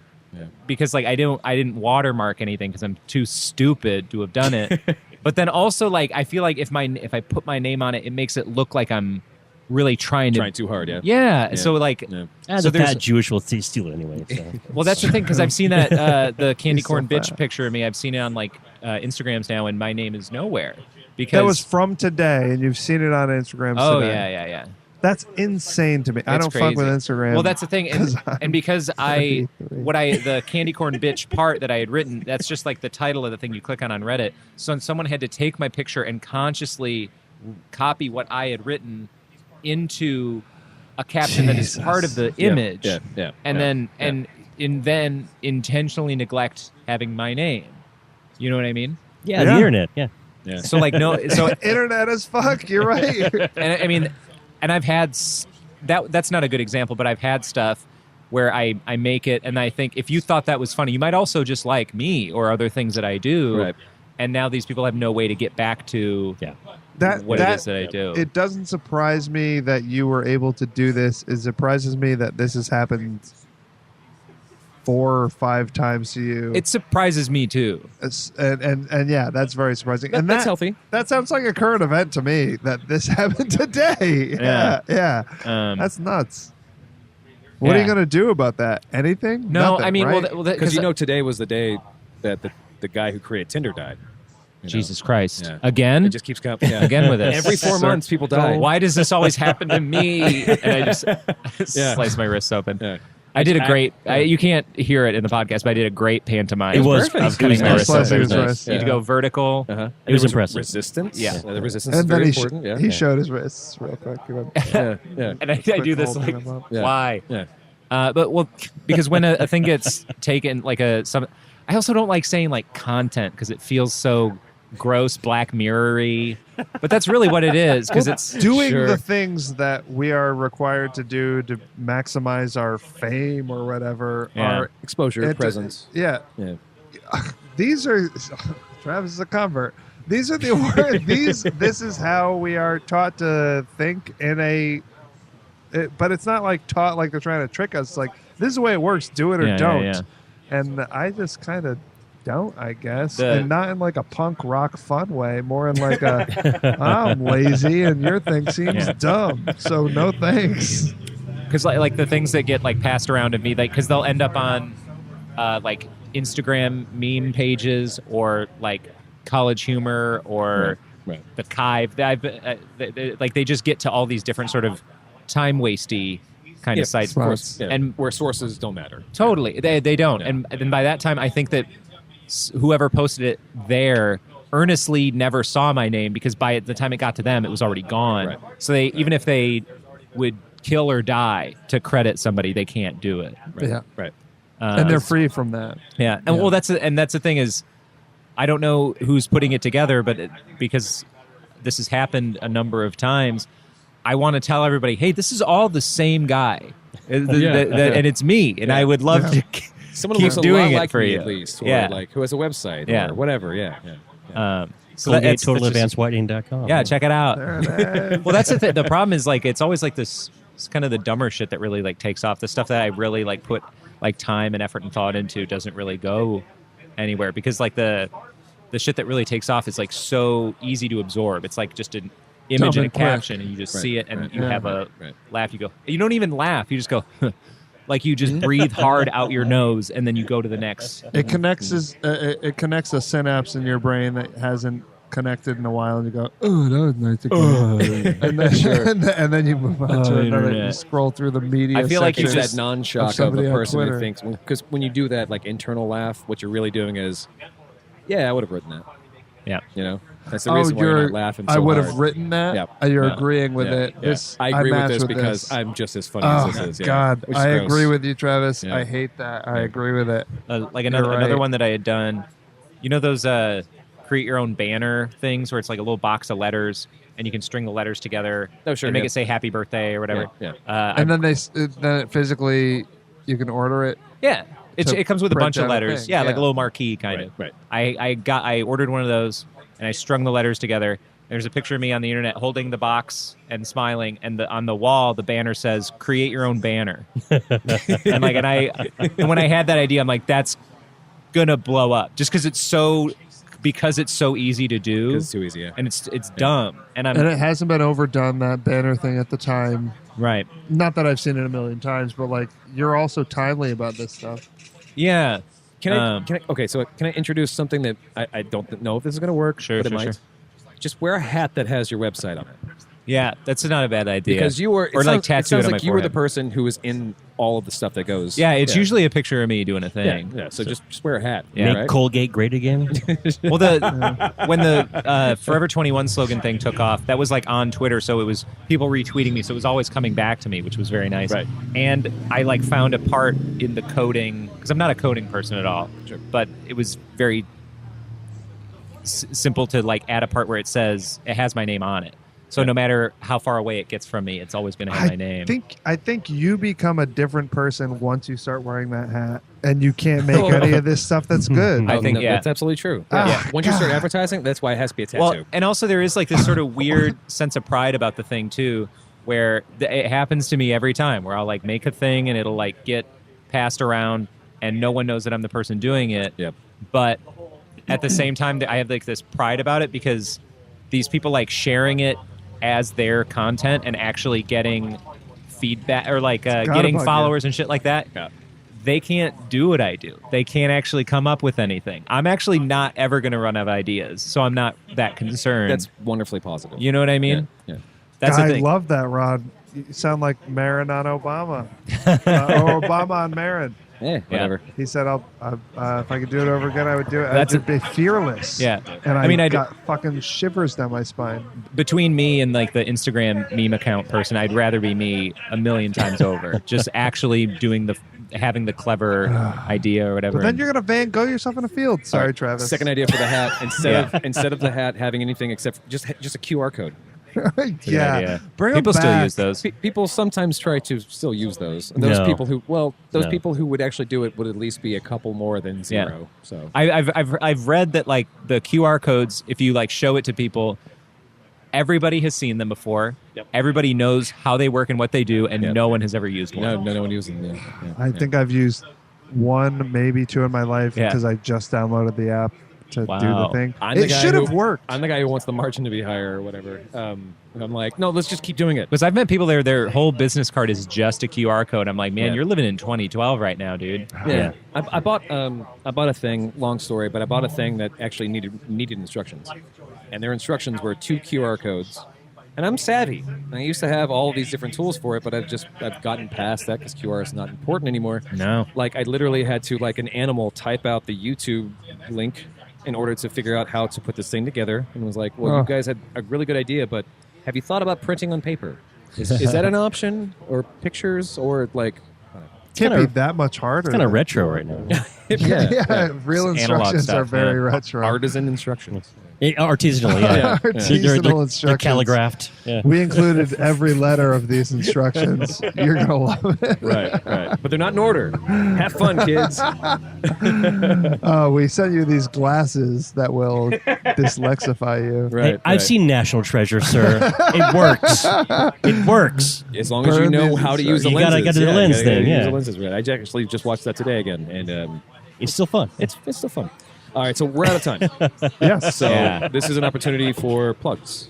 because like I didn't watermark anything because I'm too stupid to have done it. But then also like I feel like if I put my name on it, it makes it look like I'm really trying too hard. Yeah. So like so the fat Jewish will steal it anyway. So. Well, that's the thing because I've seen that the candy He's corn so bitch fat. picture of me. I've seen it on like Instagrams now, and my name is nowhere because That was from today, and you've seen it on Instagram today. yeah. That's insane to me. I don't fuck with Instagram. Well, that's the thing, and because the candy corn bitch part that I had written, that's just like the title of the thing you click on Reddit. So someone had to take my picture and consciously copy what I had written into a caption that is part of the image, and then intentionally neglect having my name. You know what I mean? Yeah, the internet. Yeah. So like so internet as fuck. You're right. and I mean. And I've had that's not a good example, but I've had stuff where I make it and I think if you thought that was funny, you might also just like me or other things that I do. Right. And now these people have no way to get back to what it is that I do. It doesn't surprise me that you were able to do this. It surprises me that this has happened 4 or 5 times to you. It surprises me too. And yeah, that's very surprising. And that's healthy. That sounds like a current event to me that this happened today. Yeah. That's nuts. What are you going to do about that? Anything? No, Nothing, I mean, right? Because today was the day that the guy who created Tinder died. Jesus Christ. Yeah. Again? It just keeps coming. Yeah. Again with it. Every 4 months, people die. Why does this always happen to me? And I just slice my wrists open. Yeah. I did a great. You can't hear it in the podcast, but I did a great pantomime. It was of cutting my wrists open. Wrist. You had to go vertical. It was impressive. Resistance. Yeah. The resistance And is then very important. he showed his wrists real quick. And I do this holding like, him up. why? Yeah. But because when a thing gets taken, like I also don't like saying like content because it feels so gross, Black Mirror-y. But that's really what it is because it's doing the things that we are required to do to maximize our fame or whatever. Our exposure, presence. Yeah. These are Travis is a convert. These are the words. This is how we are taught to think but it's not like taught like they're trying to trick us. It's like this is the way it works. Do it or don't. Yeah. And I just kind of don't, I guess, and not in like a punk rock fun way. More in like I'm lazy and your thing seems dumb, so no thanks. Because like the things that get like passed around to me, like because they'll end up on like Instagram meme pages or like College Humor or the Kive. Like they just get to all these different sort of time wasty kind of sites, and where sources don't matter. Totally, they don't. And then by that time, I think that whoever posted it there earnestly never saw my name because by the time it got to them, it was already gone. Right. So they even if they would kill or die to credit somebody, they can't do it. Right. Yeah, right. And they're free from that. Yeah, and well, that's the thing is, I don't know who's putting it together, but because this has happened a number of times, I want to tell everybody, hey, this is all the same guy, and it's me, and I would love to. Someone keep looks doing a lot it like for me you, at least, or like who has a website, or whatever. So Colgate TotalAdvanceWhitening.com. Yeah, check it out. There Well, that's the thing. The problem is like it's always like this. It's kind of the dumber shit that really like takes off. The stuff that I really like put like time and effort and thought into doesn't really go anywhere because like the shit that really takes off is like so easy to absorb. It's like just an image and a caption, and you just see it, and you have a laugh. You go. You don't even laugh. You just go. Like you just breathe hard out your nose, and then you go to the next. It connects a synapse in your brain that hasn't connected in a while, and you go, "Oh, that was nice." And then you move on to another. You scroll through the media. I feel like it's just that non-shock of a person who thinks because when you do that like internal laugh, what you're really doing is, I would have written that. Yeah, you know. That's the reason why you're not laughing so I would hard. have written that. Yeah. You're No. agreeing with Yeah. it. Yeah. This I agree with match this because I'm just as funny Oh as this is. Yeah. God, Which is I gross. agree with you, Travis. Yeah. I hate that. I Yeah. agree with it. Like You're another right. one that I had done. You know those create your own banner things where it's like a little box of letters and you can string the letters together Oh, sure, and make yeah. it say happy birthday or whatever. Yeah. And then then it physically, you can order it. Yeah. to It comes with a print bunch of out a letters. thing. Yeah, like Yeah. a little marquee kind of. Right. I ordered one of those and I strung the letters together. There's a picture of me on the internet holding the box and smiling, and on the wall the banner says "Create your own banner." and when I had that idea, I'm like, that's gonna blow up just because it's so easy to do. 'Cause it's too easy, yeah. And it's dumb. And And it hasn't been overdone, that banner thing at the time. right. Not that I've seen it a million times, but like, you're also timely about this stuff. Yeah. Can I introduce something that I don't know if this is going to work, Sure, but it sure, might. sure. Just wear a hat that has your website on it. Yeah, that's not a bad idea. Because you were, or like tattoo it sounds it on like my you were the forehead. person who was in all of the stuff that goes. Yeah, it's usually a picture of me doing a Yeah, thing. yeah. So just wear a hat. Yeah. Make right? Colgate great again. Well, when the Forever 21 slogan thing took off, that was like on Twitter, so it was people retweeting me, so it was always coming back to me, which was very nice. Right. And I like found a part in the coding, because I'm not a coding person at all, Sure. but it was very simple to like add a part where it says it has my name on it. So no matter how far away it gets from me, it's always going to have my name. I think you become a different person once you start wearing that hat, and you can't make any of this stuff that's good. I think, yeah. that's absolutely true. Ah, Yeah. Once you start God. advertising, that's why it has to be a tattoo. Well, and also there is like this sort of weird sense of pride about the thing too, where it happens to me every time, where I'll like make a thing and it'll like get passed around, and no one knows that I'm the person doing it. Yep. But at the same time, I have like this pride about it because these people like sharing it as their content and actually getting feedback or like getting bug you. followers and shit like that. Yeah. They can't do what I do. They can't actually come up with anything. I'm actually not ever going to run out of ideas, so I'm not that concerned. That's wonderfully positive. You know what I mean? Yeah. That's the I thing. love that, Rod. You sound like Marin on Obama, or Obama on Marin. Yeah. Whatever. He said, if I could do it over again, I would do it. That's I'd be fearless. Yeah. And I mean, I got fucking shivers down my spine. Between me and like the Instagram meme account person, I'd rather be me a million times over. Just actually having the clever idea or whatever. But then you're gonna Van Gogh yourself in a field. Sorry, All right, Travis. Second idea for the hat. Instead of the hat having anything except just a QR code. yeah. idea. Bring 'em People still back. use those. People sometimes try to still use those. And those No. people No. people who would actually do it would at least be a couple more than zero. So I've read that like the QR codes, if you like show it to people, everybody has seen them before. Yep. Everybody knows how they work and what they do, and Yep. no one has ever used one. no one uses them. Yeah. I think I've used one, maybe two in my life Yeah. because I just downloaded the app to do the Wow. thing. I'm the It guy should have who- worked. I'm the guy who wants the margin to be higher or whatever. And I'm like, no, let's just keep doing it. Because I've met people their whole business card is just a QR code. I'm like, man, Yeah. you're living in 2012 right now, dude. Yeah, I bought a thing. Long story, but I bought a thing that actually needed instructions, and their instructions were 2 QR codes. And I'm savvy. I used to have all these different tools for it, but I've gotten past that because QR is not important anymore. No. Like I literally had to, like an animal, type out the YouTube link in order to figure out how to put this thing together, and was like, well, Oh. you guys had a really good idea, but have you thought about printing on paper? Is that an option, or pictures, or like? Can't kinda- be that much harder. It's kind of than- retro right now. Yeah, real It's analog instructions stuff, are very yeah. retro. Artisan instructions. Artisanally, yeah. Artisanal They're instructions. calligraphed. Yeah. We included every letter of these instructions. You're gonna love it. Right. But they're not in order. Have fun, kids. We sent you these glasses that will dyslexify you. Right. Hey, I've seen National Treasure, sir. It works. It works. As long as you Burn know these how to use the You lenses. gotta do the lens you gotta thing, use yeah. the lenses, right. I actually just watched that today again, and It's still fun. it's still fun. All right, so we're out of time. Yes. So Yeah. this is an opportunity for plugs.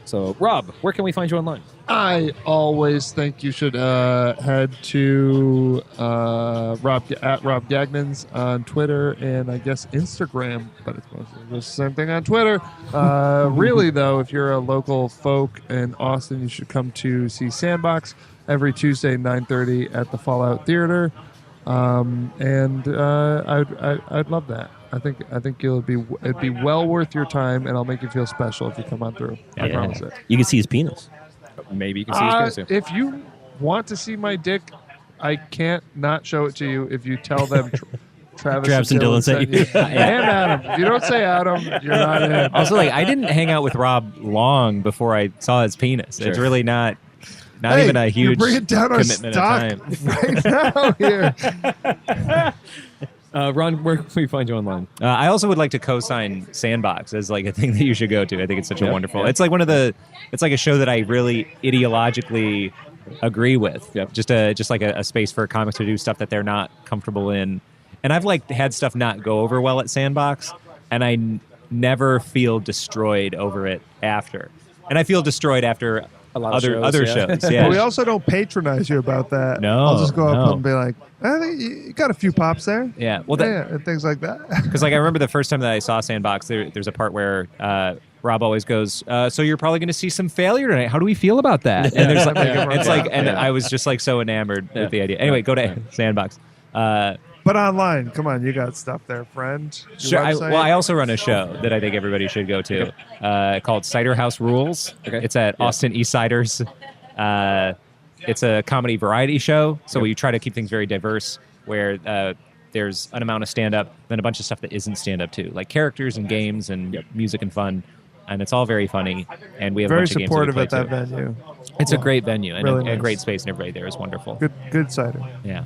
So, Rob, where can we find you online? I always think you should head to at Rob Gagnon's on Twitter and I guess Instagram, but it's mostly the same thing on Twitter. Really, though, if you're a local folk in Austin, you should come to see Sandbox every Tuesday, 9:30 at the Fallout Theater. I'd love that. I think it'd be well worth your time, and I'll make you feel special if you come on through. I promise it. You can see his penis. Maybe you can see his penis too. If you want to see my dick, I can't not show it to you if you tell them Travis and Dylan sent you. And Adam. If you don't say Adam, you're not in. Also, like, I didn't hang out with Rob long before I saw his penis. Sure. It's really not Hey, even a huge you're bringing down our commitment stock of time. right now here. Ron, where can we find you online? I also would like to co-sign Sandbox as like a thing that you should go to. I think it's such a wonderful. Yeah. It's like it's like a show that I really ideologically agree with. Yep. Just like a space for comics to do stuff that they're not comfortable in. And I've like had stuff not go over well at Sandbox, and I never feel destroyed over it after. And I feel destroyed after A lot of other shows, yeah. shows. Yeah. But we also don't patronize you about that. No, I'll just go up no. and be like, I think you got a few pops there. Yeah. Well, And things like that. because like I remember the first time that I saw Sandbox, there's a part where Rob always goes, "So you're probably going to see some failure tonight. How do we feel about that?" And there's like, it's like, and I was just like so enamored with the idea. Anyway, go to Sandbox. But online, come on, you got stuff there, friend. Your Sure. website? I also run a show that I think everybody should go to called Cider House Rules. Okay. It's at Austin East Ciders. It's a comedy variety show, so we try to keep things very diverse, where there's an amount of stand-up, then a bunch of stuff that isn't stand-up too, like characters and games and music and fun. And it's all very funny, and we have Very a bunch of games supportive that at we play that too. venue. It's a great venue and Really a nice. great space, and everybody there is wonderful. Good cider. Yeah,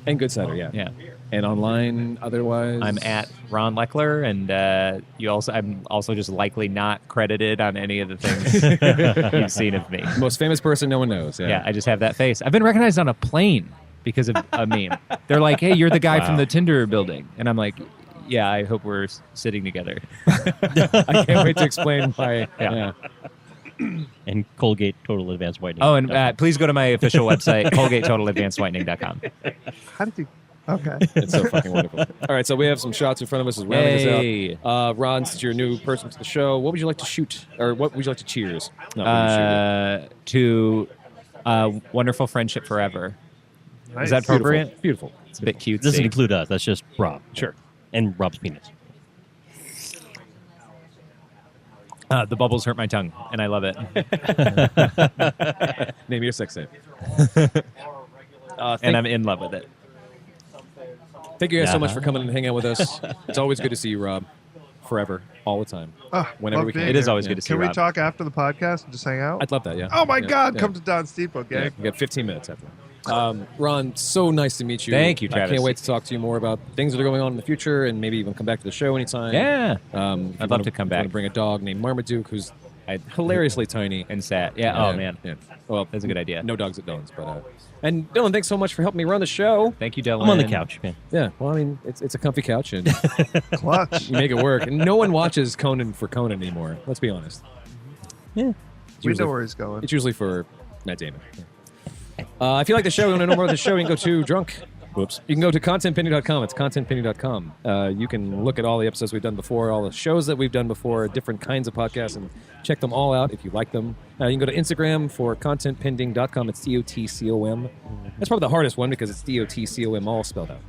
And Good Cider, yeah. yeah. And online, otherwise? I'm at Ron Lechler, and I'm also just likely not credited on any of the things you've seen of me. Most famous person no one knows. Yeah. Yeah, I just have that face. I've been recognized on a plane because of a meme. They're like, "Hey, you're the guy from the Tinder building," and I'm like, "Yeah, I hope we're sitting together." I can't wait to explain why. Yeah. And Colgate Total Advanced Whitening. Oh, and please go to my official website, ColgateTotalAdvancedWhitening.com. How did you? Okay. It's so fucking wonderful. All right, so we have some shots in front of us as rounding Yay. us out. Ron, since you're a new person to the show, what would you like to shoot? Or what would you like to cheers? Not what you shoot. To wonderful friendship forever. Nice. Is that appropriate? Beautiful. It's a bit cute. Doesn't include us. That's just Rob. Sure. And Rob's penis. The bubbles hurt my tongue, and I love it. Name your sex tape. And I'm in love with it. Thank you guys so Yeah. much for coming and hanging out with us. It's always good to see you, Rob. Forever. All the time. Whenever love we can. being It is here. always good to see Can we Rob. talk after the podcast and just hang out? I'd love that, yeah. Oh my Yeah, God! yeah. Come to Don Steeple, Yeah, gang. we got 15 minutes after. Ron, so nice to meet you. Thank you, I Travis. can't wait to talk to you more about things that are going on in the future and maybe even come back to the show anytime. Yeah. If you I'd love wanna- to come if you wanna back. bring a dog named Marmaduke who's hilariously tiny. And sad. Yeah. Oh, man. Yeah. Well, That's a good idea. No dogs at Dylan's, but and Dylan, thanks so much for helping me run the show. Thank you, Dylan. I'm on the couch, man. Yeah. Well, I mean, it's a comfy couch and Clutch. you make it work. And no one watches Conan for Conan anymore. Let's be honest. Yeah. We know where he's going. It's usually for Matt Damon. If you like the show, you want to know more about the show, you can go to Drunk. Whoops. You can go to contentpenny.com. It's contentpenny.com. You can look at all the episodes we've done before, all the shows that we've done before, different kinds of podcasts, and check them all out if you like them. You can go to Instagram for contentpending.com. It's DOTCOM. That's probably the hardest one because it's DOTCOM all spelled out.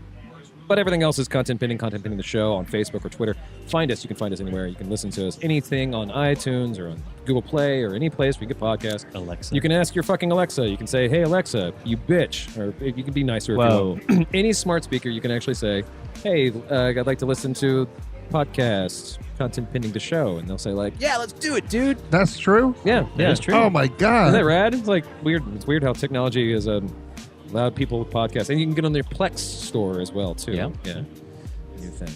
But everything else is Content Pending the show on Facebook or Twitter. Find us. You can find us anywhere. You can listen to us anything on iTunes or on Google Play or any place where you get podcasts. Alexa. You can ask your fucking Alexa. You can say, "Hey Alexa, you bitch," or you can be nicer. Whoa. If you will. Any smart speaker, you can actually say, "Hey, I'd like to listen to podcast Content Pending the show," and they'll say like, "Yeah, let's do it, dude." That's true. Yeah, That's true. Oh my God. Isn't that rad? It's like weird. It's weird how technology has allowed people with podcasts, and you can get on their Plex store as well too. Yeah. New thing.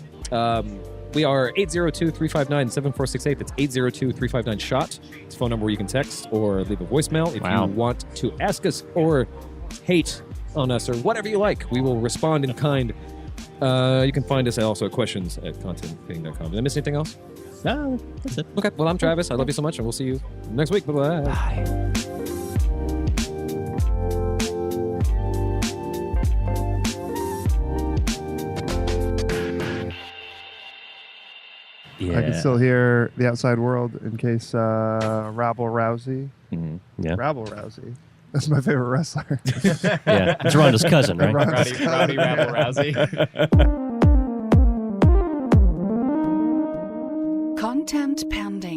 We are 802-359-7468. That's 802-359-SHOT. It's a phone number where you can text or leave a voicemail if Wow. you want to ask us or hate on us or whatever you like. We will respond in kind. You can find us also at questions at contentpending.com. Did I miss anything else? No, that's it. Okay. Well, I'm Travis. I love you so much, and we'll see you next week. Bye-bye. Bye. Yeah. I can still hear the outside world in case Rabble Rousey. Yeah. Rabble Rousey. That's my favorite wrestler. Yeah. It's Ronda's cousin, right? Ronda's Rowdy cousin. Rabble Rousey. Content pending.